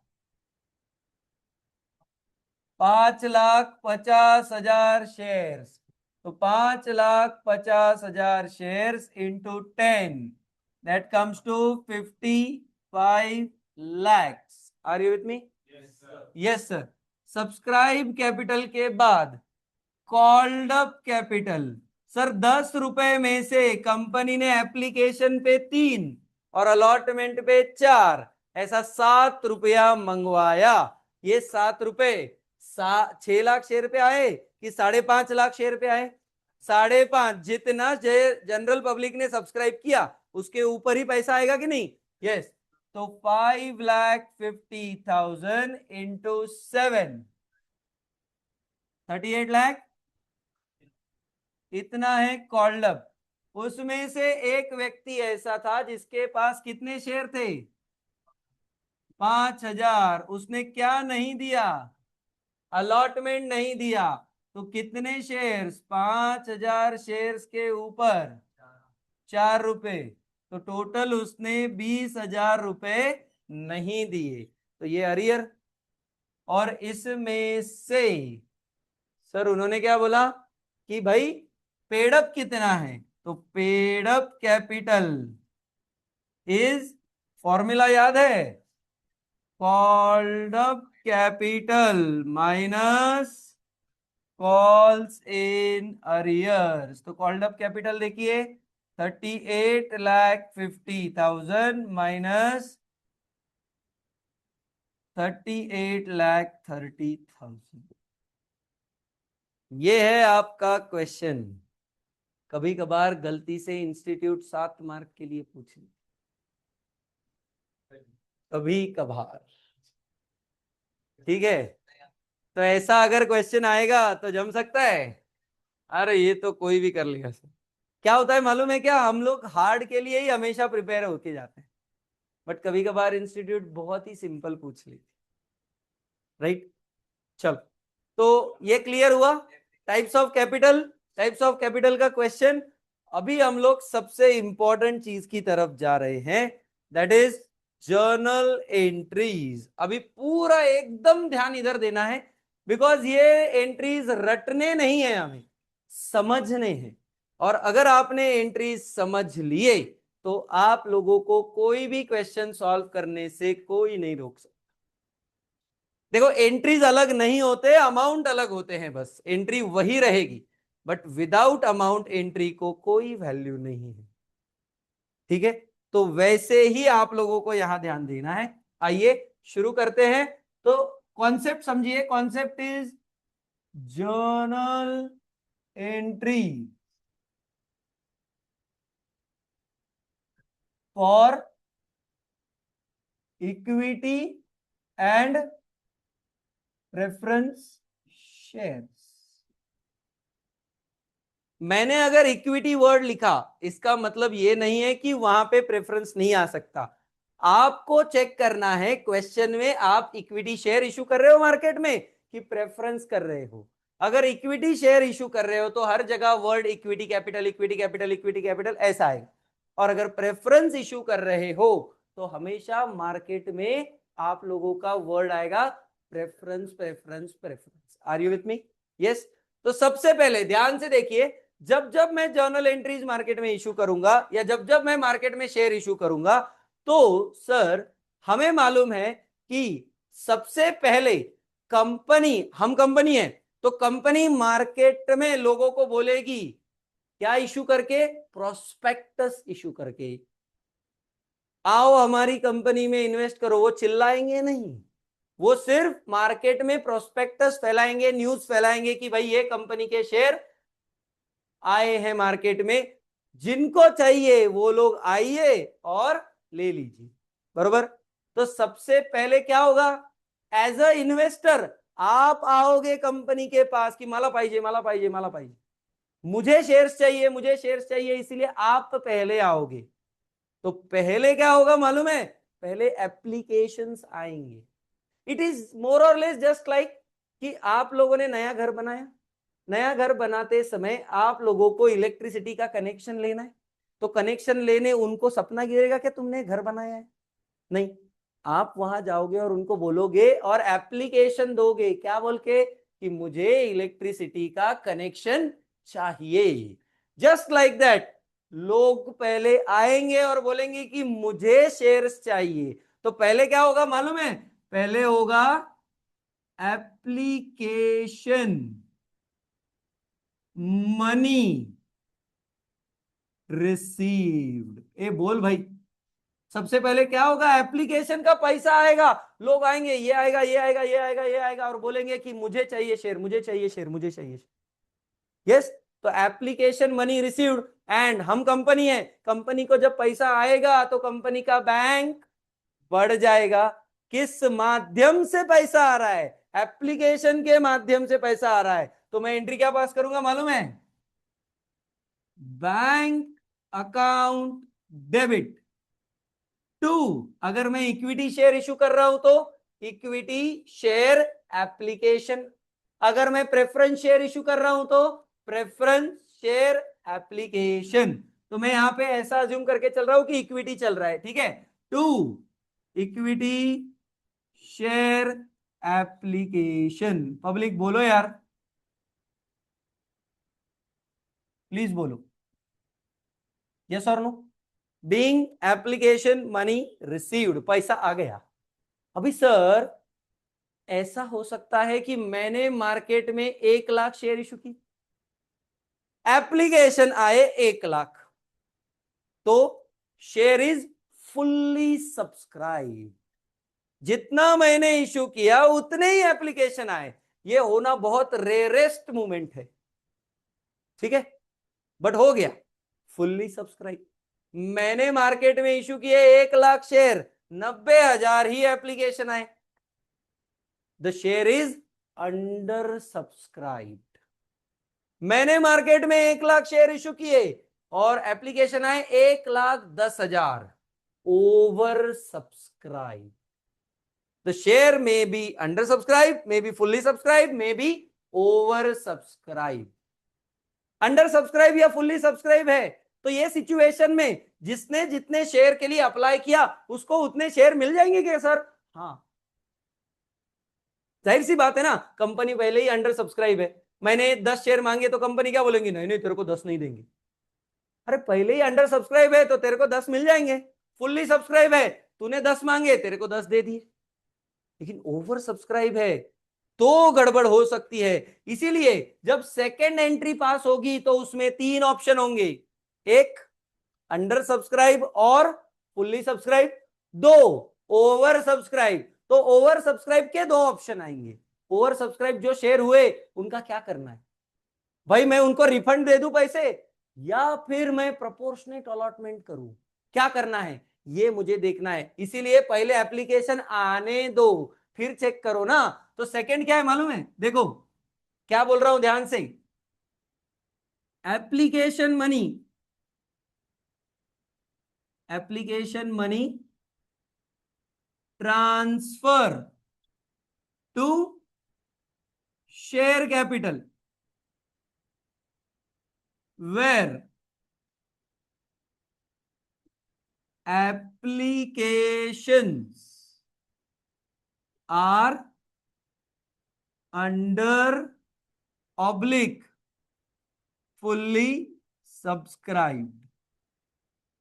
5,50,000 शेयर्स, तो 5,50,000 shares into 10, that comes to 55 lakhs। Are you with me? Yes sir. Subscribe capital के बाद कॉल्ड अप कैपिटल। सर 10 रुपए में से कंपनी ने एप्लीकेशन पे 3 और अलॉटमेंट पे 4, ऐसा 7 रुपया मंगवाया। ये 7 रुपए 6 लाख शेयर पे आए कि 5.5 लाख शेयर पे आए? 5.5, जितना जनरल पब्लिक ने सब्सक्राइब किया उसके ऊपर ही पैसा आएगा कि नहीं? यस। तो 5,50,000 इंटू 7, 38 लाख, इतना है कॉल्ड अप। उसमें से एक व्यक्ति ऐसा था जिसके पास कितने शेयर थे? 5,000। उसने क्या नहीं दिया? अलॉटमेंट नहीं दिया। तो कितने शेयर्स? 5,000 शेयर्स के ऊपर 4 रुपए, तो टोटल उसने 20,000 रुपए नहीं दिए, तो ये अरियर। और इसमें से सर उन्होंने क्या बोला कि भाई पेडअप कितना है, तो पेडअप कैपिटल इज, फॉर्मूला याद है? Called up capital minus calls in arrears. तो कॉल्ड अप कैपिटल देखिए 38,50,000 माइनस 38,30,000। ये है आपका क्वेश्चन। कभी कभार गलती से इंस्टीट्यूट 7 मार्क के लिए पूछ ले, कभी कभार, ठीक है? तो ऐसा अगर क्वेश्चन आएगा तो जम सकता है? अरे ये तो कोई भी कर लेगा सर। क्या होता है मालूम है क्या? हम लोग हार्ड के लिए ही हमेशा प्रिपेयर होके जाते हैं, बट कभी कभार इंस्टीट्यूट बहुत ही सिंपल पूछ लेती, राइट? चलो, तो ये क्लियर हुआ types of capital. Types of capital का क्वेश्चन। अभी हम लोग सबसे इंपॉर्टेंट चीज की तरफ जा रहे हैं, दैट इज जर्नल एंट्रीज। अभी पूरा एकदम ध्यान इधर देना है, बिकॉज ये एंट्रीज रटने नहीं है, हमें समझने हैं। और अगर आपने एंट्रीज समझ लिए तो आप लोगों को कोई भी क्वेश्चन सॉल्व करने से कोई नहीं रोक सकता। देखो एंट्रीज अलग नहीं होते, अमाउंट अलग होते हैं, बस एंट्री वही रहेगी, बट विदाउट अमाउंट एंट्री को कोई वैल्यू नहीं है, ठीक है? तो वैसे ही आप लोगों को यहां ध्यान देना है। आइए शुरू करते हैं। तो कॉन्सेप्ट समझिए। Concept is journal entry for equity and preference shares. मैंने अगर इक्विटी वर्ड लिखा, इसका मतलब ये नहीं है कि वहां पे प्रेफरेंस नहीं आ सकता। आपको चेक करना है क्वेश्चन में आप इक्विटी शेयर इशू कर रहे हो मार्केट में कि प्रेफरेंस कर रहे हो। अगर इक्विटी शेयर इशू कर रहे हो तो हर जगह word equity capital, equity capital, equity capital ऐसा आएगा। और अगर प्रेफरेंस इशू कर रहे हो तो हमेशा मार्केट में आप लोगों का वर्ड आएगा preference, preference, preference. Are you with me? Yes. तो सबसे पहले ध्यान से देखिए, जब जब मैं जर्नल एंट्रीज मार्केट में इशू करूंगा या जब जब मैं मार्केट में शेयर इशू करूंगा, तो सर हमें मालूम है कि सबसे पहले कंपनी, हम कंपनी है तो कंपनी मार्केट में लोगों को बोलेगी क्या इशू करके? प्रोस्पेक्टस इशू करके। आओ हमारी कंपनी में इन्वेस्ट करो। वो चिल्लाएंगे नहीं, वो सिर्फ मार्केट में प्रोस्पेक्टस फैलाएंगे, न्यूज फैलाएंगे कि भाई ये कंपनी के शेयर आए हैं मार्केट में, जिनको चाहिए वो लोग आइए और ले लीजिए, बरोबर? तो सबसे पहले क्या होगा, एज अ इन्वेस्टर आप आओगे कंपनी के पास कि मला पाहिजे, मला पाहिजे, मला पाहिजे, मुझे शेयर्स चाहिए, मुझे शेयर्स चाहिए, इसीलिए आप पहले आओगे। तो पहले क्या होगा मालूम है, पहले एप्लीकेशंस आएंगे। इट इज मोर और लेस जस्ट लाइक कि आप लोगों ने नया घर बनाया, नया घर बनाते समय आप लोगों को इलेक्ट्रिसिटी का कनेक्शन लेना है, तो कनेक्शन लेने उनको सपना गिरेगा कि तुमने घर बनाया है? नहीं, आप वहां जाओगे और उनको बोलोगे और एप्लीकेशन दोगे, क्या बोल के कि मुझे इलेक्ट्रिसिटी का कनेक्शन चाहिए। जस्ट लाइक दैट लोग पहले आएंगे और बोलेंगे कि मुझे शेयर्स चाहिए। तो पहले क्या होगा मालूम है, पहले होगा एप्लीकेशन मनी रिसीव्ड। ए बोल भाई, सबसे पहले क्या होगा, एप्लीकेशन का पैसा आएगा, लोग आएंगे, ये आएगा, ये आएगा, ये आएगा, ये आएगा, और बोलेंगे कि मुझे चाहिए शेयर, मुझे चाहिए शेयर, मुझे चाहिए शेयर। यस, तो एप्लीकेशन मनी रिसीव्ड, एंड हम कंपनी है, कंपनी को जब पैसा आएगा तो कंपनी का बैंक बढ़ जाएगा। किस माध्यम से पैसा आ रहा है, एप्लीकेशन के माध्यम से पैसा आ रहा है। तो मैं एंट्री क्या पास करूंगा मालूम है, बैंक अकाउंट डेबिट टू, अगर मैं इक्विटी शेयर इशू कर रहा हूं तो इक्विटी शेयर एप्लीकेशन, अगर मैं प्रेफरेंस शेयर इशू कर रहा हूं तो प्रेफरेंस शेयर एप्लीकेशन। तो मैं यहां पे ऐसा अज्यूम करके चल रहा हूं कि इक्विटी चल रहा है, ठीक है, to equity share application. Public बोलो यार, प्लीज बोलो, यस और no. Being application money received, पैसा आ गया। अभी सर ऐसा हो सकता है कि मैंने मार्केट में 1 लाख शेयर इशू की, एप्लीकेशन आए 1 लाख, तो शेयर इज फुल्ली सब्सक्राइब। जितना मैंने इशू किया उतने ही एप्लीकेशन आए। ये होना बहुत रेयरेस्ट मूवमेंट है, ठीक है, बट हो गया फुल्ली सब्सक्राइब। मैंने मार्केट में इशू किए 1 लाख शेयर, 90,000 ही एप्लीकेशन आए, the share is under subscribed. मैंने मार्केट में 1 लाख शेयर इशू किए और एप्लीकेशन आए 1,10,000, ओवर सब्सक्राइब। द शेयर में be under subscribe, may be fully subscribe, may be over subscribe. Under subscribe या फुल्ली सब्सक्राइब है तो ये सिचुएशन में जिसने जितने शेयर के लिए अप्लाई किया उसको उतने शेयर मिल जाएंगे क्या सर? हाँ, जाहिर सी बात है ना, कंपनी पहले ही अंडर सब्सक्राइब है, मैंने 10 शेयर मांगे तो कंपनी क्या बोलेंगी, नहीं नहीं तेरे को 10 नहीं देंगे। अरे पहले ही अंडर सब्सक्राइब है तो तेरे को 10 मिल जाएंगे, फुल्ली सब्सक्राइब है, तूने 10 मांगे तेरे को 10 दे दिए। लेकिन ओवर सब्सक्राइब है तो गड़बड़ हो सकती है। इसीलिए जब सेकेंड एंट्री पास होगी तो उसमें 3 ऑप्शन होंगे, एक अंडर सब्सक्राइब और फुल्ली सब्सक्राइब, दो ओवर सब्सक्राइब। तो ओवर सब्सक्राइब के 2 ऑप्शन आएंगे। ओवर सब्सक्राइब जो शेयर हुए उनका क्या करना है भाई, मैं उनको रिफंड दे दूं पैसे या फिर मैं प्रोपोर्शनेट अलॉटमेंट करूं, क्या करना है ये मुझे देखना है। इसीलिए पहले एप्लीकेशन आने दो फिर चेक करो ना। तो सेकंड क्या है मालूम है, देखो क्या बोल रहा हूं ध्यान से, application money, application money transfer to share capital where applications are under oblique fully subscribed।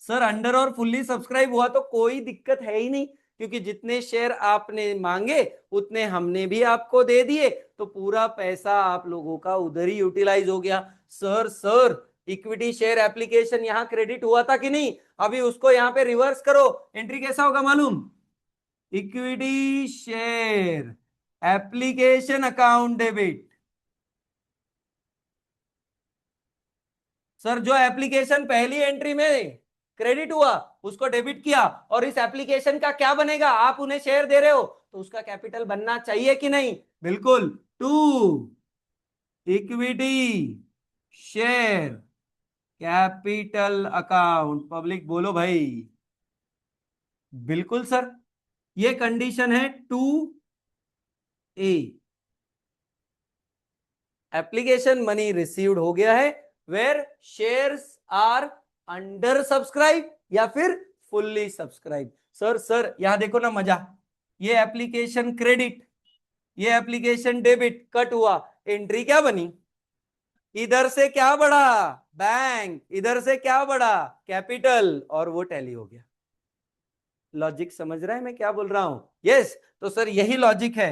Sir under और फुल्ली सब्सक्राइब हुआ तो कोई दिक्कत है ही नहीं, क्योंकि जितने शेयर आपने मांगे उतने हमने भी आपको दे दिए, तो पूरा पैसा आप लोगों का उधर ही यूटिलाइज हो गया। सर इक्विटी शेयर एप्लीकेशन यहां क्रेडिट हुआ था कि नहीं, अभी उसको यहां पे रिवर्स करो, एंट्री कैसा होगा मालूम, equity share application account debit. Sir जो एप्लीकेशन पहली एंट्री में क्रेडिट हुआ, उसको डेबिट किया, और इस एप्लीकेशन का क्या बनेगा, आप उन्हें शेयर दे रहे हो तो उसका कैपिटल बनना चाहिए कि नहीं? बिल्कुल। To equity share capital account, public बोलो भाई। बिल्कुल सर, ये कंडीशन है 2A। एप्लीकेशन मनी रिसीव्ड हो गया है, where shares are under subscribe या फिर फुल्ली सब्सक्राइब। सर सर यहां देखो ना मजा, ये एप्लीकेशन क्रेडिट, ये एप्लीकेशन डेबिट, कट हुआ, एंट्री क्या बनी? इधर से क्या बढ़ा? बैंक। इधर से क्या बढ़ा? कैपिटल, और वो टैली हो गया। लॉजिक समझ रहा है मैं क्या बोल रहा हूं? यस। तो सर यही लॉजिक है।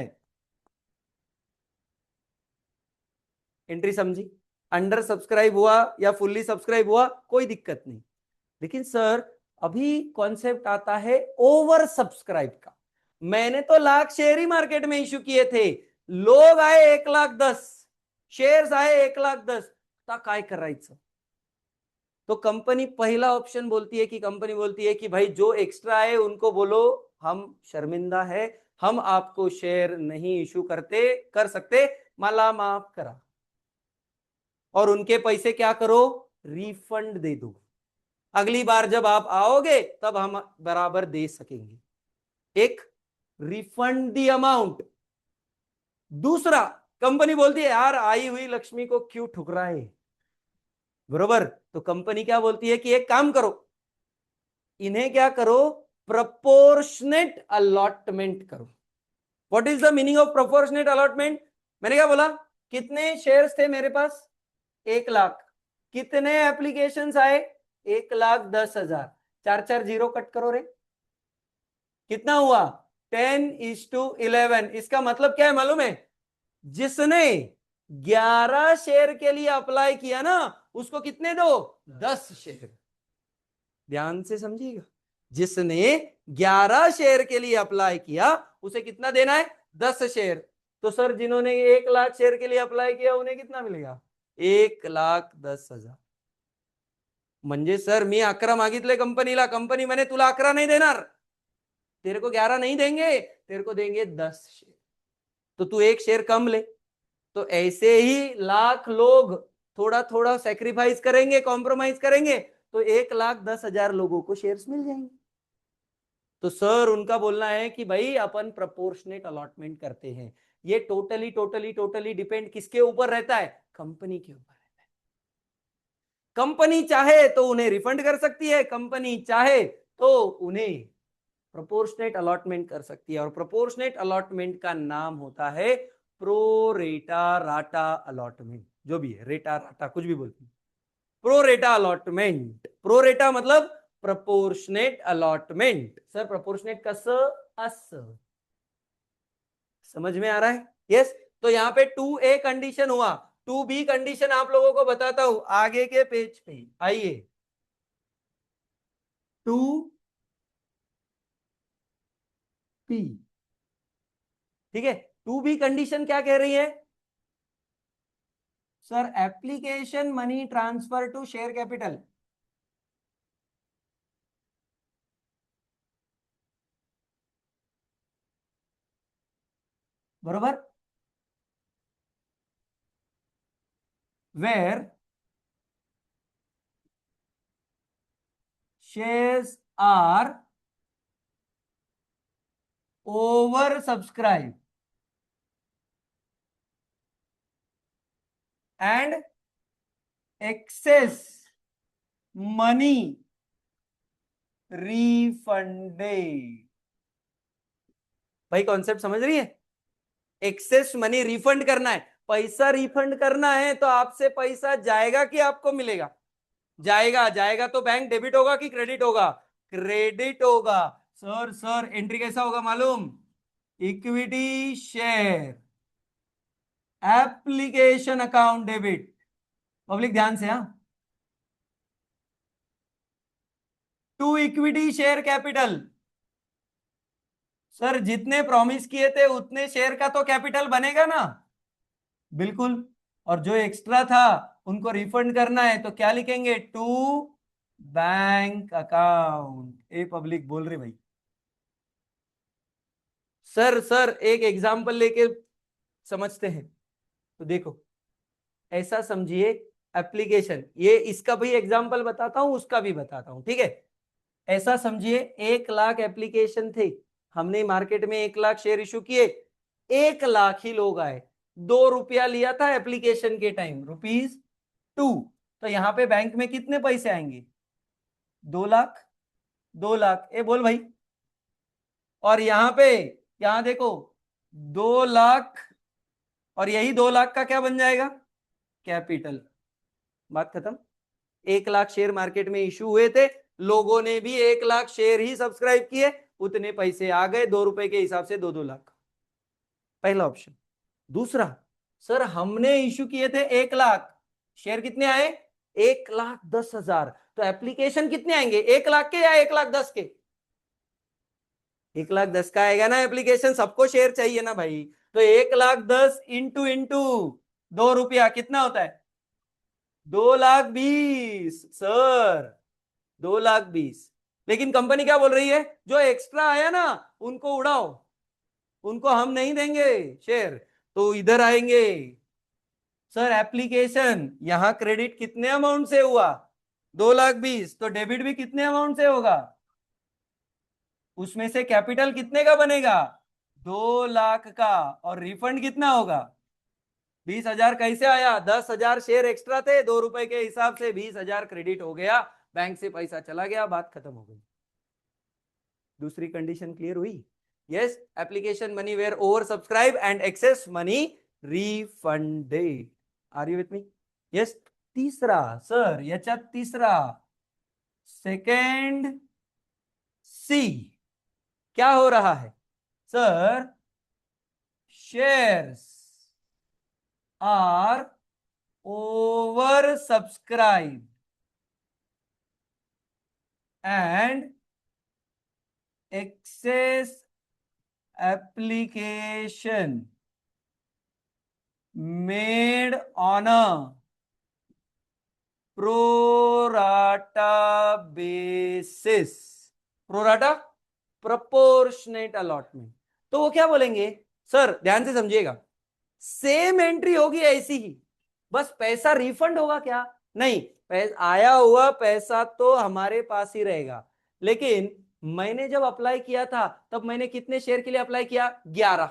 एंट्री समझी? अंडर सब्सक्राइब हुआ या फुल्ली सब्सक्राइब हुआ कोई दिक्कत नहीं, लेकिन सर अभी कॉन्सेप्ट आता है ओवर सब्सक्राइब का। मैंने तो लाख शेयर ही मार्केट में इश्यू किए थे, लोग आए 1,10,000, शेयर्स आए 1,10,000, काय करायचं? तो कंपनी पहला ऑप्शन बोलती है कि कंपनी बोलती है कि भाई जो एक्स्ट्रा है उनको बोलो हम शर्मिंदा है, हम आपको शेयर नहीं इशू करते कर सकते, मला माफ करा, और उनके पैसे क्या करो, रिफंड दे दो, अगली बार जब आप आओगे तब हम बराबर दे सकेंगे। एक, रिफंड दी अमाउंट। दूसरा, कंपनी बोलती है यार आई हुई लक्ष्मी को क्यों ठुकराए, बरोबर? तो कंपनी क्या बोलती है कि एक काम करो, इन्हें क्या करो, प्रपोर्शनेट अलॉटमेंट करो। What is the meaning of proportionate allotment? मैंने क्या बोला, कितने शेयर्स थे मेरे पास? 1,00,000। कितने एप्लीकेशंस आए? 1,10,000। चार चार जीरो कट करो रे, कितना हुआ? 10:11। इसका मतलब क्या है मालूम है? जिसने 11 शेयर के लिए अप्लाई किया ना, उसको कितने दो? 10 शेयर। ध्यान से समझिएगा, जिसने 11 शेयर के लिए अप्लाई किया उसे कितना देना है? 10 शेयर। तो सर जिन्होंने 1,00,000 शेयर के लिए अप्लाई किया उन्हें कितना मिलेगा? 1,10,000। म्हणजे सर मी 11 मागितले कंपनीला, कंपनी म्हणे तुला 11 नहीं देणार, तेरे को 11 नहीं देंगे, तेरे को देंगे 10 शेयर, तो तू एक शेयर कम ले। तो ऐसे ही लाख लोग थोड़ा थोड़ा सेक्रीफाइस करेंगे, कॉम्प्रोमाइज करेंगे, तो 1,10,000 लोगों को शेयर्स मिल जाएंगे। तो सर उनका बोलना है कि भाई अपन प्रपोर्शनेट अलॉटमेंट करते हैं। ये टोटली टोटली टोटली डिपेंड किसके ऊपर रहता है? कंपनी के ऊपर रहता है। कंपनी चाहे तो उन्हें रिफंड कर सकती है, कंपनी चाहे तो उन्हें प्रोपोर्शनेट अलॉटमेंट कर सकती है, और प्रोपोर्शनेट अलॉटमेंट का नाम होता है प्रो रेटा राटा अलॉटमेंट। जो भी है, रेटा राटा कुछ भी बोलते हैं, प्रो रेटा अलॉटमेंट। प्रो रेटा मतलब प्रपोर्शनेट अलॉटमेंट। सर प्रपोर्शनेट कसं असं, समझ में आ रहा है? यस। तो यहां पे 2A कंडीशन हुआ, 2B कंडीशन आप लोगों को बताता हूं आगे के पेज पे, आइए। 2B, ठीक है। 2B कंडीशन क्या कह रही है? Sir application money transfer to share capital, बरोबर, where shares are over subscribe and excess money refunded. भाई कॉन्सेप्ट समझ रही है? एक्सेस मनी रिफंड करना है, पैसा रिफंड करना है, तो आपसे पैसा जाएगा कि आपको मिलेगा? जाएगा। जाएगा तो बैंक डेबिट होगा कि क्रेडिट होगा? क्रेडिट होगा। सर सर एंट्री कैसा होगा मालूम? Equity share application account debit. Public ध्यान से, हाँ। To equity share capital. Sir जितने प्रॉमिस किए थे उतने शेयर का तो कैपिटल बनेगा ना? बिल्कुल। और जो एक्स्ट्रा था उनको रिफंड करना है, तो क्या लिखेंगे? 2 बैंक अकाउंट। ए पब्लिक बोल रहे भाई। सर एक एग्जांपल लेके समझते हैं। तो देखो, ऐसा समझिए, एप्लीकेशन, ये इसका भी एग्जांपल बताता हूं, उसका भी बताता हूं, ठीक है। ऐसा समझिए, 1 लाख एप्लीकेशन थे, हमने मार्केट में 1 लाख शेयर इशू किए, 1 लाख ही लोग आए, 2 रुपया लिया था एप्लीकेशन के टाइम, ₹2। तो यहां पे बैंक में कितने पैसे आएंगे? 2 लाख। 2 लाख, ए बोल भाई। और यहां पे, यहां देखो, 2 लाख, और यही 2 लाख का क्या बन जाएगा? कैपिटल। बात खत्म। 1 लाख शेयर मार्केट में इशू हुए थे, लोगों ने भी 1 लाख शेयर ही सब्सक्राइब किए, उतने पैसे आ गए, 2 रुपए के हिसाब से 2-2 लाख। पहला ऑप्शन। दूसरा, सर हमने इशू किए थे 1 लाख, शेयर कितने आए? 1,10,000। तो एप्लीकेशन कितने आएंगे, 1 लाख के या 1,10,000 के? 1,10,000 का आएगा ना एप्लीकेशन, सबको शेयर चाहिए ना भाई। तो 1,10,000 इंटू इंटू 2 रुपया कितना होता है? 2,20,000 सर, 2,20,000। लेकिन कंपनी क्या बोल रही है? जो एक्स्ट्रा आया ना, उनको उड़ाओ, उनको हम नहीं देंगे शेयर, तो इधर आएंगे। सर एप्लीकेशन यहां क्रेडिट कितने अमाउंट से हुआ? 2,20,000। तो डेबिट भी कितने अमाउंट से होगा? उसमें से कैपिटल कितने का बनेगा? 2 लाख का। और रिफंड कितना होगा? 20,000। कैसे आया? 10,000 शेयर एक्स्ट्रा थे, 2 रुपए के हिसाब से 20,000 क्रेडिट हो गया, बैंक से पैसा चला गया, बात खत्म हो गई। दूसरी कंडीशन क्लियर हुई? Yes, application money where over subscribe and excess money refunded. Are you with me? Yes. तीसरा, सर याच्यात तीसरा, सेकंड सी, क्या हो रहा है? Sir, shares are over subscribe and excess application made on a pro rata basis. Pro rata, proportionate allotment. तो वो क्या बोलेंगे? सर ध्यान से समझिएगा, सेम एंट्री होगी ऐसी ही, बस पैसा रिफंड होगा क्या? नहीं, आया हुआ पैसा तो हमारे पास ही रहेगा। लेकिन मैंने जब अप्लाई किया था, तब मैंने कितने शेयर के लिए अप्लाई किया? 11।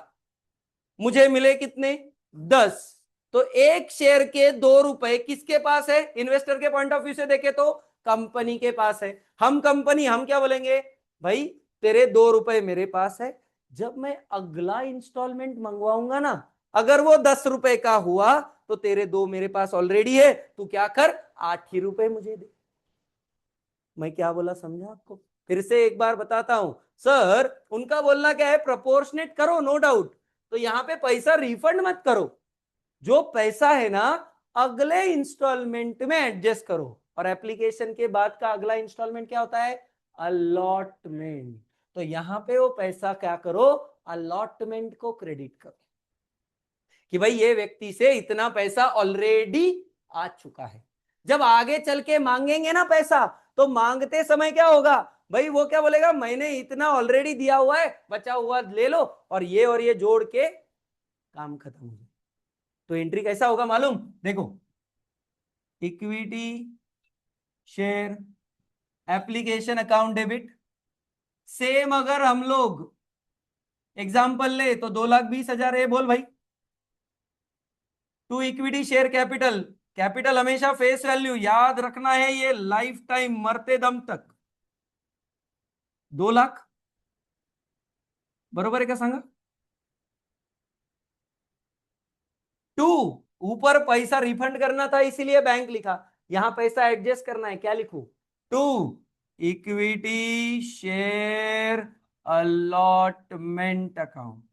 मुझे मिले कितने? 10। तो एक शेयर के 2 रुपए किसके पास है? इन्वेस्टर के पॉइंट ऑफ व्यू से देखे तो कंपनी के पास है। हम कंपनी, हम क्या बोलेंगे? भाई तेरे 2 रुपए मेरे पास है, जब मैं अगला इंस्टॉलमेंट मंगवाऊंगा ना, अगर वो 10 रुपए का हुआ, तो तेरे 2 मेरे पास ऑलरेडी है, तू क्या कर, 8 ही रुपए मुझे दे। मैं क्या बोला समझा आपको? फिर से एक बार बताता हूं। सर उनका बोलना क्या है? प्रोपोर्शनेट करो, नो डाउट। तो यहां पे पैसा रिफंड मत करो, जो पैसा है ना, अगले इंस्टॉलमेंट में एडजस्ट करो। और एप्लीकेशन के बाद का अगला इंस्टॉलमेंट क्या होता है? अलॉटमेंट। तो यहां पे वो पैसा क्या करो? अलॉटमेंट को क्रेडिट करो, कि भाई ये व्यक्ति से इतना पैसा ऑलरेडी आ चुका है। जब आगे चल के मांगेंगे ना पैसा, तो मांगते समय क्या होगा? भाई वो क्या बोलेगा? मैंने इतना ऑलरेडी दिया हुआ है, बचा हुआ ले लो, और ये जोड़ के काम खत्म हो जाए। तो एंट्री कैसा होगा मालूम? देखो, equity share application account debit. Same अगर हम लोग एग्जांपल ले तो 2,20,000 है, बोल भाई। To equity share capital, capital हमेशा फेस वैल्यू याद रखना है, ये लाइफ टाइम, मरते दम तक। 2 लाख, बरोबर है क्या सांगा? टू, ऊपर पैसा रिफंड करना था इसीलिए बैंक लिखा, यहां पैसा एडजस्ट करना है, क्या लिखू? To equity share allotment account.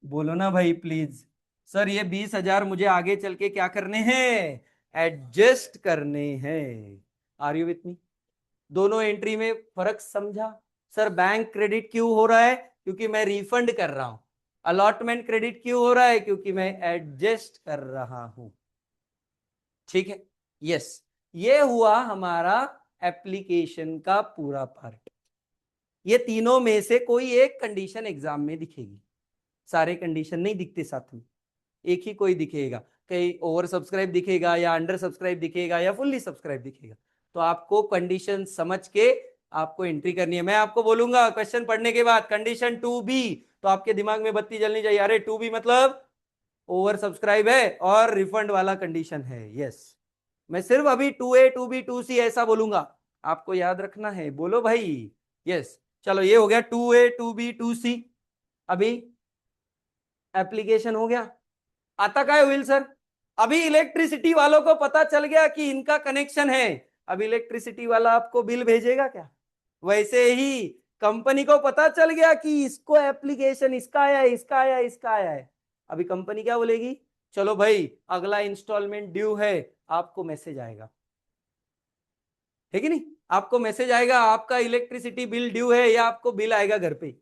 बोलो ना भाई प्लीज। सर ये 20,000 मुझे आगे चल के क्या करने हैं? एडजस्ट करने हैं। Are you with me? दोनों एंट्री में फर्क समझा? सर बैंक क्रेडिट क्यों हो रहा है? क्योंकि मैं रिफंड कर रहा हूं। अलॉटमेंट क्रेडिट क्यों हो रहा है? क्योंकि मैं एडजस्ट कर रहा हूं। ठीक है, यस। ये हुआ हमारा एप्लीकेशन का पूरा पार्ट। ये तीनों में से कोई एक कंडीशन एग्जाम में दिखेगी, सारे कंडीशन नहीं दिखते साथ में, एक ही कोई दिखेगा, कहीं ओवर सब्सक्राइब दिखेगा या अंडर सब्सक्राइब दिखेगा या फुल्ली सब्सक्राइब दिखेगा। तो आपको कंडीशन समझ के आपको एंट्री करनी है। मैं आपको बोलूंगा क्वेश्चन पढ़ने के बाद कंडीशन 2B, तो आपके दिमाग में बत्ती जलनी चाहिए, अरे 2B मतलब ओवर सब्सक्राइब है और रिफंड वाला कंडीशन है। यस, मैं सिर्फ अभी 2A 2B 2C ऐसा बोलूंगा, आपको याद रखना है, बोलो भाई। यस, चलो ये हो गया 2A 2B 2C। अभी एप्लीकेशन हो गया, आता क्या है व्हील सर? अभी इलेक्ट्रिसिटी वालों को पता चल गया कि इनका कनेक्शन है, अब इलेक्ट्रिसिटी वाला आपको बिल भेजेगा क्या? वैसे ही कंपनी को पता चल गया कि इसको एप्लीकेशन इसका आया है, इसका आया है, इसका आया है। अभी कंपनी क्या बोलेगी, चलो भाई अगला इंस्टॉलमेंट ड्यू है, आपको मैसेज आएगा, है कि नहीं? आपको मैसेज आएगा आपका इलेक्ट्रिसिटी बिल ड्यू है, या आपको बिल आएगा घर पे,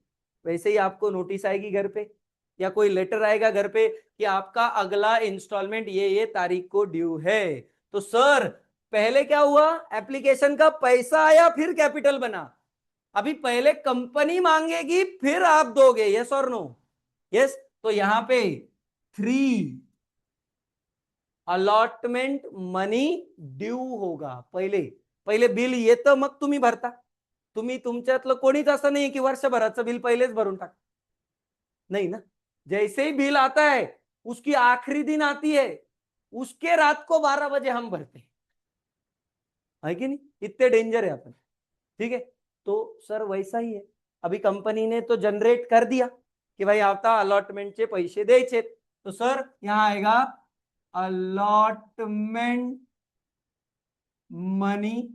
वैसे ही आपको नोटिस आएगी घर पे, या कोई लेटर आएगा घर पे कि आपका अगला इंस्टॉलमेंट ये तारीख को ड्यू है। तो सर पहले क्या हुआ, एप्लीकेशन का पैसा आया फिर कैपिटल बना, अभी पहले कंपनी मांगेगी फिर आप दोगे, यस और नो? यस, तो यहां पे 3 अलॉटमेंट मनी ड्यू होगा। पहिले पहिले बिल येतं मग तुम्ही भरता, तुम्ही तुमच्यातलं कोणीच असं नाही की वर्षभराचं बिल पहिलेच भरून टाक, नहीं ना। जैसे ही बिल आता है उसकी आखिरी दिन आती है, उसके रात को 12 बजे हम भरते है कि नहीं? इतने डेंजर है अपन, ठीक है? तो सर वैसा ही है, अभी कंपनी ने तो जनरेट कर दिया कि भाई आता अलॉटमेंटचे पैसे द्यायचे, तो सर यहां आएगा अलॉटमेंट मनी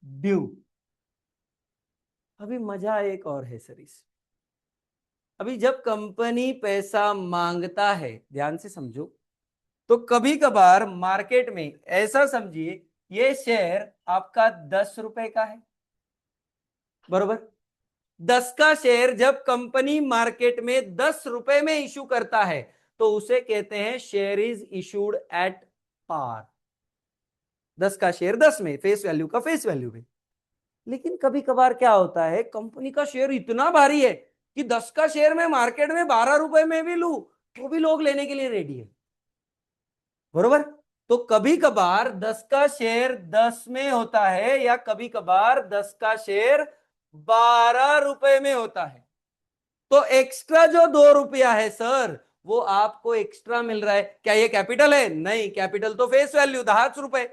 ड्यू। अभी मजा एक और है सर इस, अभी जब कंपनी पैसा मांगता है, ध्यान से समझो, तो कभी कभार मार्केट में ऐसा समझिए ये शेयर आपका 10 रुपए का है, बरोबर? 10 का शेयर जब कंपनी मार्केट में 10 रुपए में इशू करता है तो उसे कहते हैं share is issued at par. 10 का शेयर 10 में, फेस वैल्यू का फेस वैल्यू में। लेकिन कभी कभार क्या होता है, कंपनी का शेयर इतना भारी है कि 10 का शेयर में मार्केट में 12 रुपए में भी लू तो भी लोग लेने के लिए रेडी है, बरोबर? तो कभी कभार 10 का शेयर 10 में होता है, या कभी कभार 10 का शेयर 12 रुपए में होता है। तो एक्स्ट्रा जो 2 रुपया है सर, वो आपको एक्स्ट्रा मिल रहा है, क्या ये कैपिटल है? नहीं, कैपिटल तो फेस वैल्यू 10 रुपए।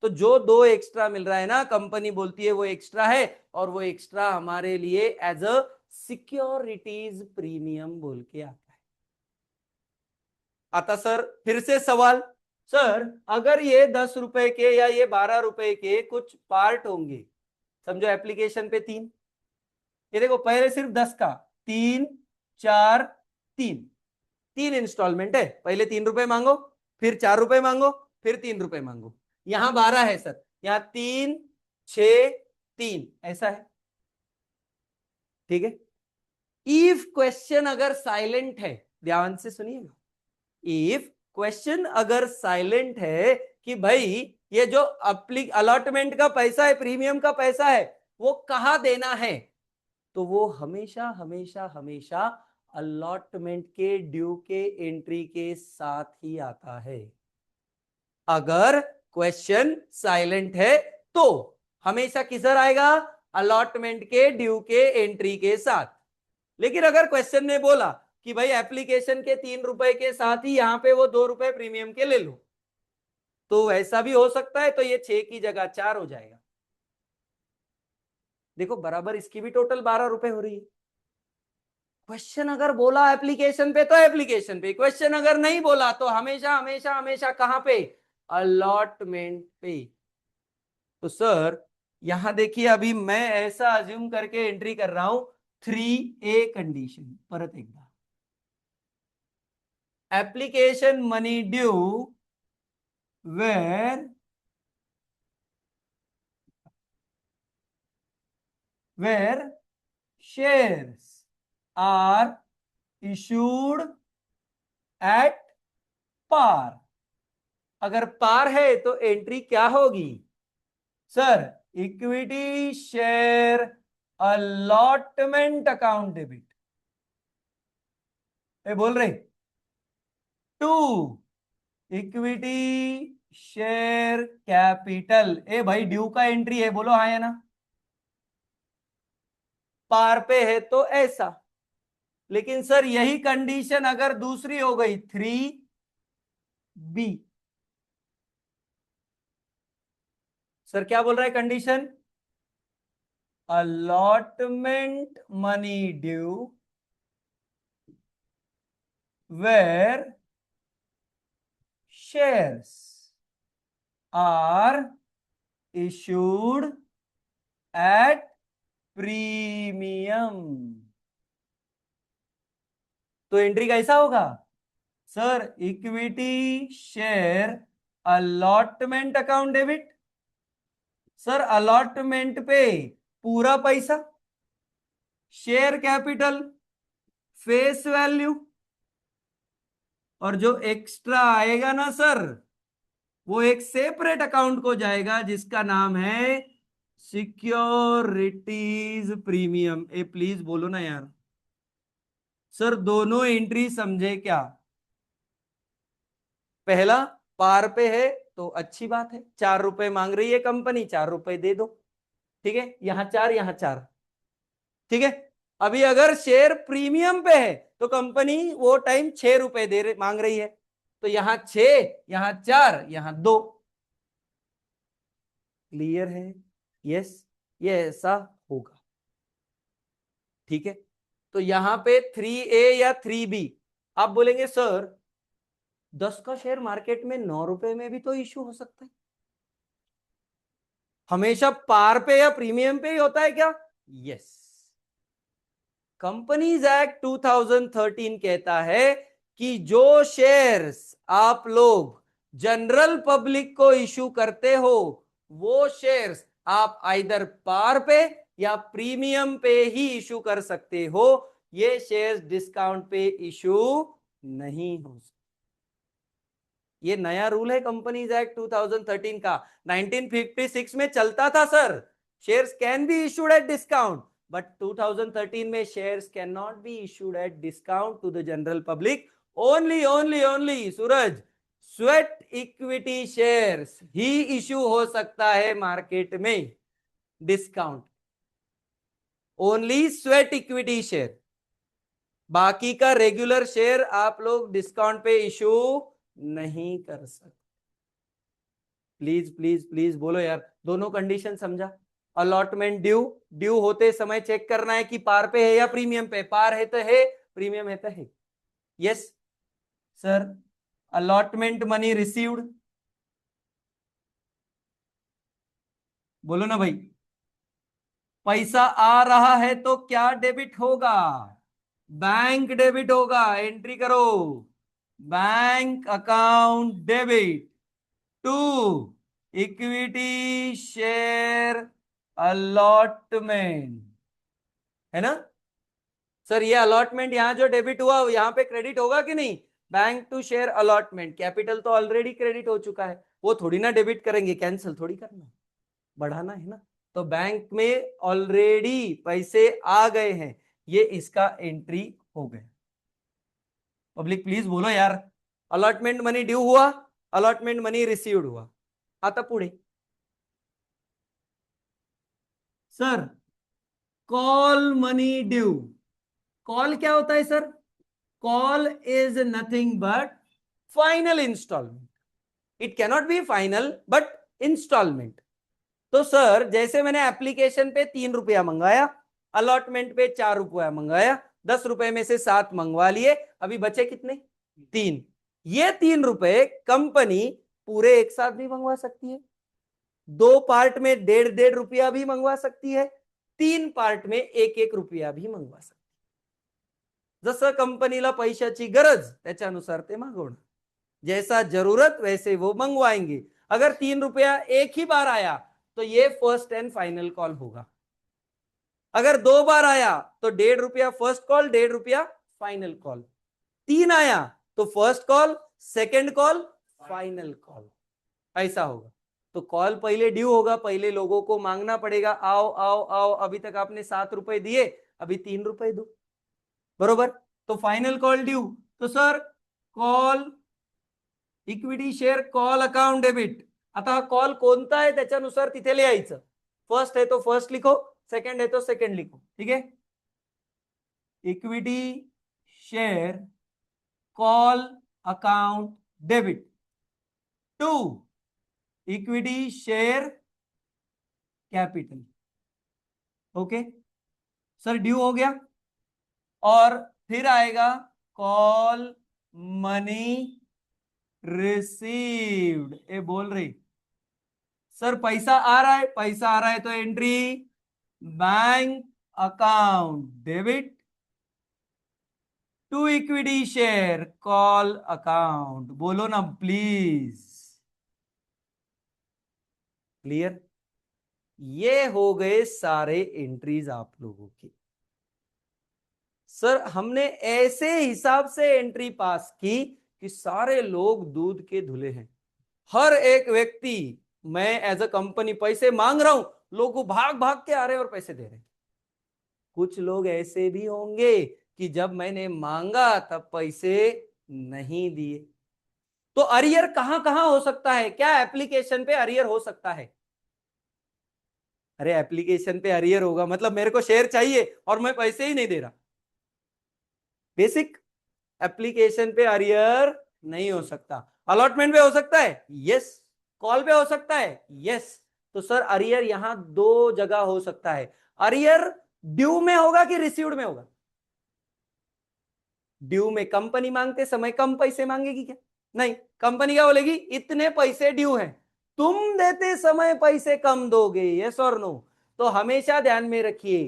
तो जो 2 एक्स्ट्रा मिल रहा है ना, कंपनी बोलती है वो एक्स्ट्रा है, और वो एक्स्ट्रा हमारे लिए एज अ सिक्योरिटीज प्रीमियम बोल के आता है। आता सर फिर से सवाल, सर अगर ये 10 रुपए के या ये 12 रुपए के कुछ पार्ट होंगे, समझो एप्लीकेशन पे 3, ये देखो पहले सिर्फ 10 का, 3 4 3, 3 इंस्टॉलमेंट है, पहले 3 रुपए मांगो, फिर 4 रुपए मांगो, फिर 3 रुपए मांगो। यहां 12 है सर, यहां 3 6 3 ऐसा है, ठीक है? इफ क्वेश्चन अगर साइलेंट है, ध्यान से सुनिएगा, इफ क्वेश्चन अगर साइलेंट है कि भाई ये जो अलॉटमेंट का पैसा है, प्रीमियम का पैसा है, वो कहां देना है, तो वो हमेशा हमेशा हमेशा अलॉटमेंट के ड्यू के एंट्री के साथ ही आता है। अगर क्वेश्चन साइलेंट है तो हमेशा किधर आएगा, अलॉटमेंट के ड्यू के एंट्री के साथ। लेकिन अगर क्वेश्चन ने बोला कि भाई एप्लीकेशन के 3 रुपए के साथ ही यहां पे वो 2 रुपए प्रीमियम के ले लो, तो ऐसा भी हो सकता है, तो ये 6 की जगह 4 हो जाएगा। देखो बराबर इसकी भी टोटल 12 रुपए हो रही है। क्वेश्चन अगर बोला एप्लीकेशन पे तो एप्लीकेशन पे, क्वेश्चन अगर नहीं बोला तो हमेशा हमेशा हमेशा कहां पे, अलॉटमेंट पे। तो सर यहां देखिए अभी मैं ऐसा अज्यूम करके एंट्री कर रहा हूं, 3A कंडीशन, परत एकदा, application money due where where shares are issued at par, अगर पार है तो एंट्री क्या होगी sir? Equity share allotment account debit. ए बोल रहे टू इक्विटी शेयर कैपिटल। ए भाई ड्यू का एंट्री है, बोलो हाँ या ना? पार पे है तो ऐसा। लेकिन सर यही कंडीशन अगर दूसरी हो गई 3B। सर क्या बोल रहा है condition? allotment money due where shares are issued at premium। तो एंट्री कैसा होगा sir? Equity share allotment account debit. Sir allotment पे पूरा पैसा, शेयर कैपिटल, फेस वैल्यू, और जो एक्स्ट्रा आएगा ना सर वो एक सेपरेट अकाउंट को जाएगा जिसका नाम है सिक्योरिटीज प्रीमियम। ए प्लीज बोलो ना यार। सर दोनों एंट्री समझे क्या? पहला पार पे है तो अच्छी बात है, 4 रुपए मांग रही है कंपनी, 4 रुपए दे दो। ठीक है, यहां 4 यहां 4। ठीक है, अभी अगर शेयर प्रीमियम पे है तो कंपनी वो टाइम 6 रुपए मांग रही है, तो यहां 6 यहां 4 यहां 2। क्लियर है? यस, ये ऐसा होगा। ठीक है, तो यहां पे 3A या 3B। आप बोलेंगे सर 10 का शेयर मार्केट में 9 रुपए में भी तो इश्यू हो सकता है, हमेशा पार पे या प्रीमियम पे ही होता है क्या? यस। कंपनीज एक्ट 2013 कहता है कि जो शेयर्स आप लोग जनरल पब्लिक को इशू करते हो वो शेयर्स आप आइदर पार पे या प्रीमियम पे ही इशू कर सकते हो। ये शेयर्स डिस्काउंट पे इशू नहीं हो सकते। ये नया रूल है कंपनीज एक्ट 2013 का। 1956 में चलता था sir shares can be issued at discount, but 2013 में shares can not be issued at discount to the general public. Only सूरज स्वेट इक्विटी शेयर्स ही इशू हो सकता है मार्केट में discount. Only sweat equity share, बाकी का रेगुलर शेयर आप लोग डिस्काउंट पे इशू नहीं कर सकते। प्लीज प्लीज प्लीज बोलो यार, दोनों कंडीशन समझा? अलॉटमेंट ड्यू, ड्यू होते समय चेक करना है कि पार पे है या प्रीमियम पे। पार है तो है, प्रीमियम है तो है। Yes sir. Allotment money received, बोलो ना भाई। पैसा आ रहा है तो क्या डेबिट होगा? बैंक डेबिट होगा। एंट्री करो, bank account debit to equity share allotment, है ना सर? ये अलॉटमेंट यहां जो डेबिट हुआ यहां पे क्रेडिट होगा कि नहीं? Bank to share allotment, capital तो ऑलरेडी क्रेडिट हो चुका है, वो थोड़ी ना डेबिट करेंगे, कैंसिल थोड़ी करना, बढ़ाना है ना। तो बैंक में ऑलरेडी पैसे आ गए हैं, ये इसका एंट्री हो गया। पब्लिक प्लीज बोलो यार। अलॉटमेंट मनी ड्यू हुआ, अलॉटमेंट मनी रिसीव्ड हुआ। आता पुढे sir call money due. Call क्या होता है sir? Call is nothing but final instalment. It cannot be final but instalment. तो सर जैसे मैंने एप्लीकेशन पे 3 रुपया मंगाया, अलॉटमेंट पे 4 रुपया मंगाया, 10 रुपए में से 7 मंगवा लिए, अभी बचे कितने? 3। ये 3 रुपए कंपनी पूरे एक साथ भी मंगवा सकती है, 2 पार्ट में 1.5 1.5 रुपया भी मंगवा सकती है, 3 पार्ट में 1 1 रुपया भी मंगवा सकती है। जसं कंपनीला पैशाची गरज त्याच्यानुसार ते मागवणार, जैसा जरूरत वैसे वो मंगवाएंगे। अगर 3 रुपया एक ही बार आया तो ये फर्स्ट एंड फाइनल कॉल होगा। अगर 2 बार आया तो 1.5 रुपया फर्स्ट कॉल, 1.5 रुपया फाइनल कॉल। 3 आया तो first call, second call, final call, ऐसा होगा। तो कॉल पहले ड्यू होगा, पहले लोगों को मांगना पड़ेगा, आओ आओ आओ, अभी तक आपने 7 रुपए दिए, अभी 3 रुपए दो, बरोबर। तो फाइनल कॉल ड्यू, तो sir call equity share call account debit. आता हा कॉल कोणता आहे त्याच्यानुसार तिथे लिहायचं, फर्स्ट है तो फर्स्ट लिखो, सेकंड है तो सेकंड लिखो, ठीक है। Equity share call account debit to equity share capital, okay sir due हो गया। और फिर आएगा कॉल मनी रिसीव्ड, ए बोल रही सर पैसा आ रहा है, पैसा आ रहा है तो entry bank account debit to equity share call account, बोलो ना प्लीज। क्लियर, ये हो गए सारे एंट्रीज आप लोगों की। सर हमने ऐसे हिसाब से एंट्री पास की कि सारे लोग दूध के धुले हैं, हर एक व्यक्ति, मैं एज अ कंपनी पैसे मांग रहा हूं, लोग भाग भाग के आ रहे हैं और पैसे दे रहे हैं। कुछ लोग ऐसे भी होंगे कि जब मैंने मांगा तब पैसे नहीं दिए। तो अरियर कहां कहां हो सकता है, क्या एप्लीकेशन पे अरियर हो सकता है? अरे एप्लीकेशन पे अरियर होगा मतलब मेरे को शेयर चाहिए और मैं पैसे ही नहीं दे रहा, बेसिक। एप्लीकेशन पे अरियर नहीं हो सकता, अलॉटमेंट पे हो सकता है, यस। कॉल पे हो सकता है, यस। तो सर अरियर यहां दो जगह हो सकता है। अरियर ड्यू में होगा कि रिसीव्ड में होगा? ड्यू में कंपनी मांगते समय कम पैसे मांगेगी क्या? नहीं, कंपनी क्या बोलेगी, इतने पैसे ड्यू हैं, तुम देते समय पैसे कम दोगे, यस और नो। तो हमेशा ध्यान में रखिए,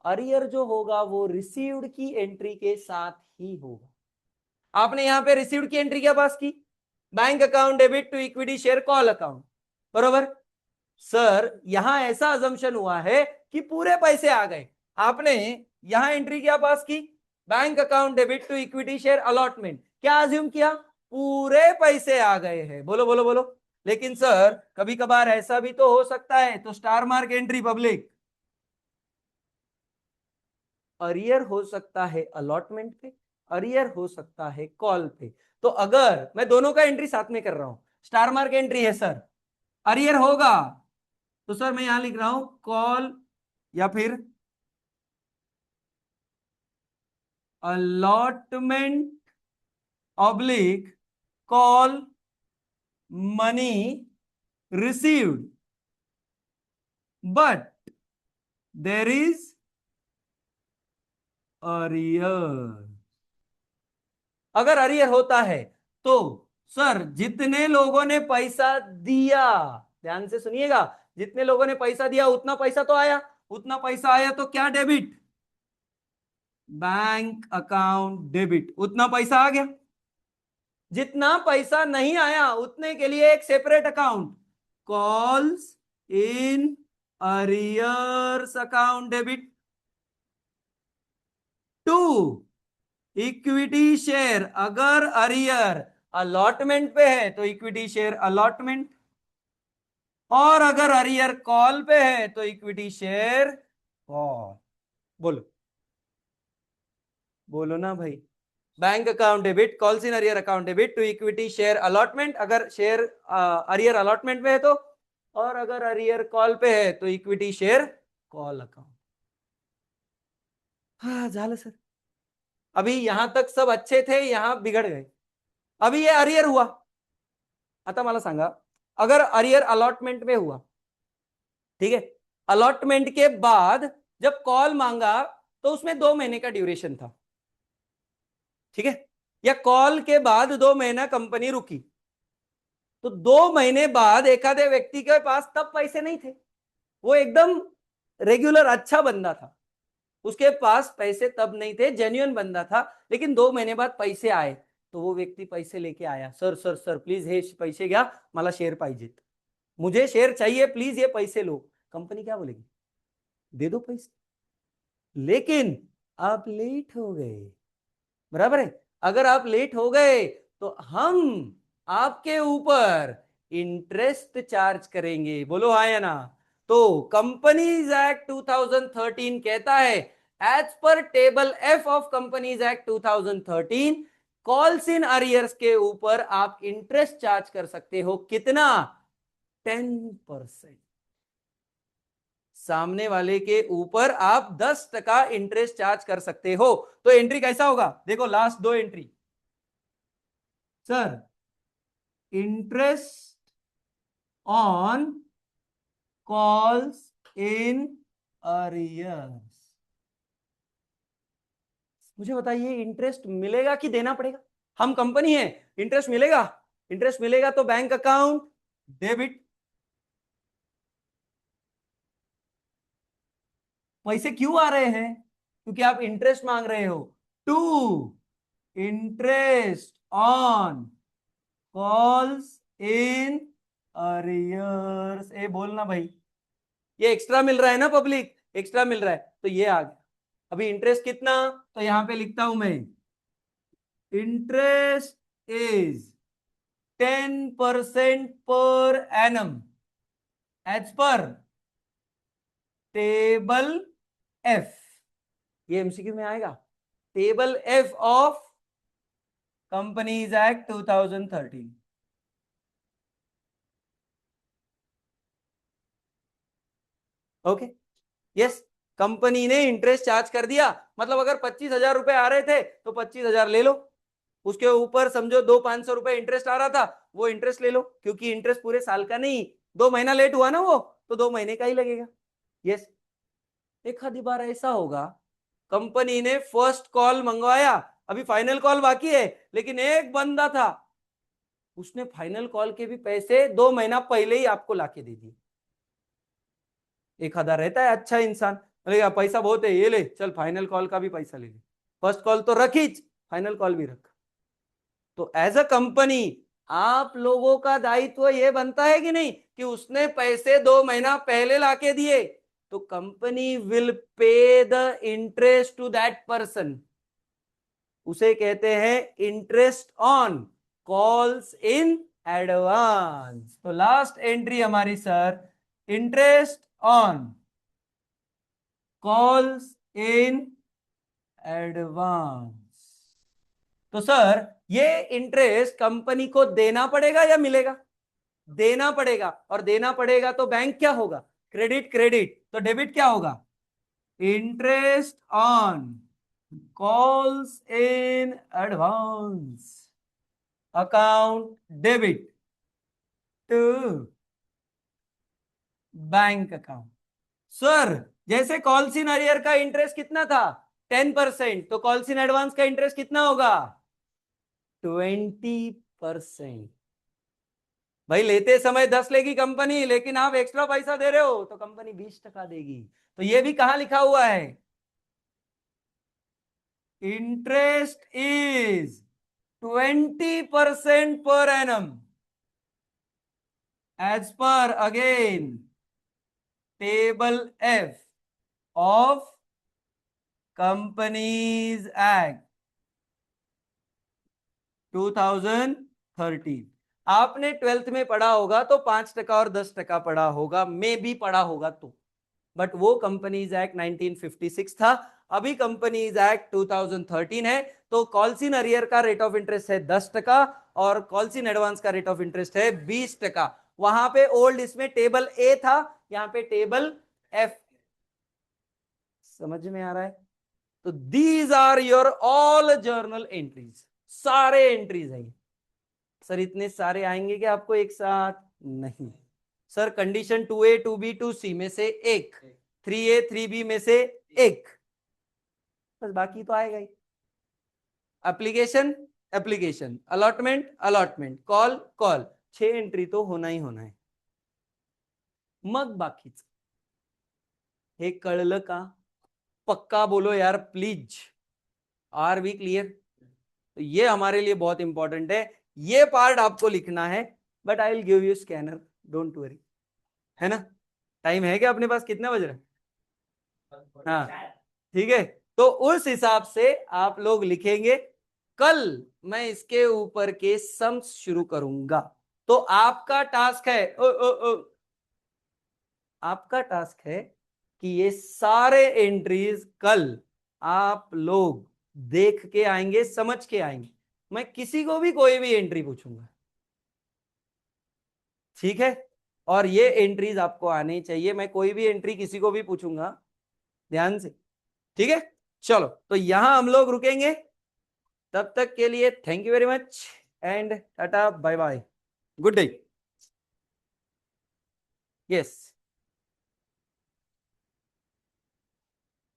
अरियर जो होगा वो रिसीव्ड की एंट्री के साथ ही होगा। आपने यहां पे रिसीव्ड की एंट्री क्या पास की, bank account debit to equity share call account, बरोबर। सर यहां ऐसा अजम्पशन हुआ है कि पूरे पैसे आ गए, आपने यहां एंट्री क्या पास की, bank account debit to equity share allotment, क्या अज्यूम किया, पूरे पैसे आ गए हैं, बोलो बोलो बोलो। लेकिन सर कभी कभार ऐसा भी तो हो सकता है, तो star mark entry public, arrear हो सकता है अलॉटमेंट पे, अरियर हो सकता है कॉल पे। तो अगर मैं दोनों का एंट्री साथ में कर रहा हूं, स्टार मार्क एंट्री है सर, अरियर होगा, तो सर मैं यहां लिख रहा हूं कॉल या फिर allotment oblique call money received, but there is arrear. अगर अरियर होता है तो सर जितने लोगों ने पैसा दिया, ध्यान से सुनिएगा, जितने लोगों ने पैसा दिया उतना पैसा तो आया, उतना पैसा आया तो क्या डेबिट, बैंक अकाउंट डेबिट, उतना पैसा आ गया। जितना पैसा नहीं आया उतने के लिए एक separate account, calls in arrears account debit to equity share, अगर अरियर अलॉटमेंट पे है तो इक्विटी शेयर अलॉटमेंट, और अगर अरियर कॉल पे है तो इक्विटी शेयर कॉल। बोलो बोलो ना भाई, bank account debit, calls in arrear account debit to equity share allotment, अगर शेयर अरियर अलॉटमेंट पे है तो, और अगर अरियर कॉल पे है तो इक्विटी शेयर कॉल अकाउंट। हाँ झालं सर, अभी यहां तक सब अच्छे थे, यहां बिगड़ गए। अभी ये अरियर हुआ, आता मला सांगा, अगर अरियर अलॉटमेंट में हुआ, ठीक है, अलॉटमेंट के बाद जब कॉल मांगा तो उसमें 2 महीने का ड्यूरेशन था, ठीक है, या कॉल के बाद 2 महीना कंपनी रुकी, तो 2 महीने बाद एखादे व्यक्ति के पास तब पैसे नहीं थे, वो एकदम रेगुलर अच्छा बंदा था, उसके पास पैसे तब नहीं थे, जेन्युइन बंदा था, लेकिन 2 महीने बाद पैसे आए, तो वो व्यक्ति पैसे लेके आया, सर सर सर प्लीज हे पैसे घ्या, मला शेअर पाहिजेत, मुझे शेयर चाहिए प्लीज, ये पैसे लो। कंपनी क्या बोलेगी, दे दो पैसे, लेकिन आप लेट हो गए, बराबर है। अगर आप लेट हो गए तो हम आपके ऊपर इंटरेस्ट चार्ज करेंगे। बोलो हाँ या ना। तो कंपनीज एक्ट 2013 कहता है, as per table F of companies act 2013, calls in arrears के ऊपर आप इंटरेस्ट चार्ज कर सकते हो। कितना? 10%। सामने वाले के ऊपर आप 10% इंटरेस्ट चार्ज कर सकते हो। तो एंट्री कैसा होगा? देखो लास्ट दो entry. Sir, interest on calls in arrears. मुझे बताइए, इंटरेस्ट मिलेगा कि देना पड़ेगा? हम कंपनी है, इंटरेस्ट मिलेगा। इंटरेस्ट मिलेगा तो बैंक अकाउंट डेबिट। पैसे क्यों आ रहे हैं? क्योंकि आप इंटरेस्ट मांग रहे हो। To interest on calls in arrears. ए बोलना भाई, ये एक्स्ट्रा मिल रहा है ना पब्लिक, एक्स्ट्रा मिल रहा है तो ये आ गया। अभी इंटरेस्ट कितना? तो यहां पे लिखता हूं मैं, interest is 10% per annum as per table F. ये एमसीक्यू में आएगा। Table F of companies act 2013। Okay, yes. Company ने इंटरेस्ट चार्ज कर दिया, मतलब अगर 25,000 रुपए आ रहे थे तो 25,000 ले लो। उसके ऊपर समझो 2,500 रुपए इंटरेस्ट आ रहा था, वो इंटरेस्ट ले लो, क्योंकि इंटरेस्ट पूरे साल का नहीं, 2 महीना लेट हुआ ना वो, तो 2 महीने का ही लगेगा। यस। एक आधी बार ऐसा होगा, कंपनी ने फर्स्ट कॉल मंगवाया, अभी फाइनल कॉल बाकी है, लेकिन एक बंदा था, उसने फाइनल कॉल के भी पैसे 2 महीना पहले ही आपको लाके दे दिए। एक आधा रहता है अच्छा इंसान, बोलेगा पैसा बहुत है, ये ले चल, फाइनल कॉल का भी पैसा ले ले, फर्स्ट कॉल तो रख ही, फाइनल कॉल भी रख। तो एज अ कंपनी आप लोगों का दायित्व ये बनता है कि नहीं, कि उसने पैसे 2 महीना पहले लाके दिए, तो company will pay the interest to that person. उसे कहते हैं interest on calls in advance. तो लास्ट एंट्री हमारी sir, interest on calls in advance. तो सर, ये इंटरेस्ट कंपनी को देना पड़ेगा या मिलेगा? देना पड़ेगा, और देना पड़ेगा तो बैंक क्या होगा? क्रेडिट। क्रेडिट तो डेबिट क्या होगा? Interest on calls in advance account debit to bank account. Sir, जैसे कॉल्स इन अरियर का इंटरेस्ट कितना था? 10%, तो कॉल्स इन एडवांस का इंटरेस्ट कितना होगा? 20%। भाई लेते समय 10 लेगी कंपनी, लेकिन आप एक्स्ट्रा पैसा दे रहे हो तो कंपनी 20% देगी। तो ये भी कहां लिखा हुआ है? Interest is 20% per annum as per again table F of companies act 2013। आपने 12th में पढ़ा होगा तो 5% और 10% पढ़ा होगा, मे भी पढ़ा होगा तो, बट वो कंपनीज एक्ट 1956 था। अभी कंपनीज एक्ट 2013 है। तो कॉल्स इन अरियर का रेट ऑफ इंटरेस्ट है 10% और कॉल्स इन एडवांस का रेट ऑफ इंटरेस्ट है 20%। वहां पे ओल्ड इसमें टेबल ए था, यहां पे टेबल एफ। समझ में आ रहा है? तो these are your all journal entries. सारे एंट्रीज हैं। सर इतने सारे आएंगे कि आपको एक साथ? नहीं sir, condition 2A 2B 2C में से एक, 3A 3B में से एक, बस बाकी तो आएगा ही। Application application, allotment allotment, call call, 6 entry तो होना ही होना है। मग बाकीच हे कळलं का? पक्का बोलो यार प्लीज। Are we clear? तो ये हमारे लिए बहुत इंपॉर्टेंट है, ये पार्ट आपको लिखना है। But I will give you scanner, don't worry. है ना? टाइम है क्या अपने पास? कितने बज रहे? हाँ, ठीक है। तो उस हिसाब से आप लोग लिखेंगे। कल मैं इसके ऊपर के सम्स शुरू करूंगा। तो आपका टास्क है आपका टास्क है कि ये सारे एंट्रीज कल आप लोग देख के आएंगे, समझ के आएंगे। मैं किसी को भी कोई भी एंट्री पूछूंगा, ठीक है? और ये एंट्रीज आपको आनी चाहिए। मैं कोई भी एंट्री किसी को भी पूछूंगा, ध्यान से, ठीक है? चलो, तो यहां हम लोग रुकेंगे। तब तक के लिए thank you very much and tata bye bye, good day. Yes.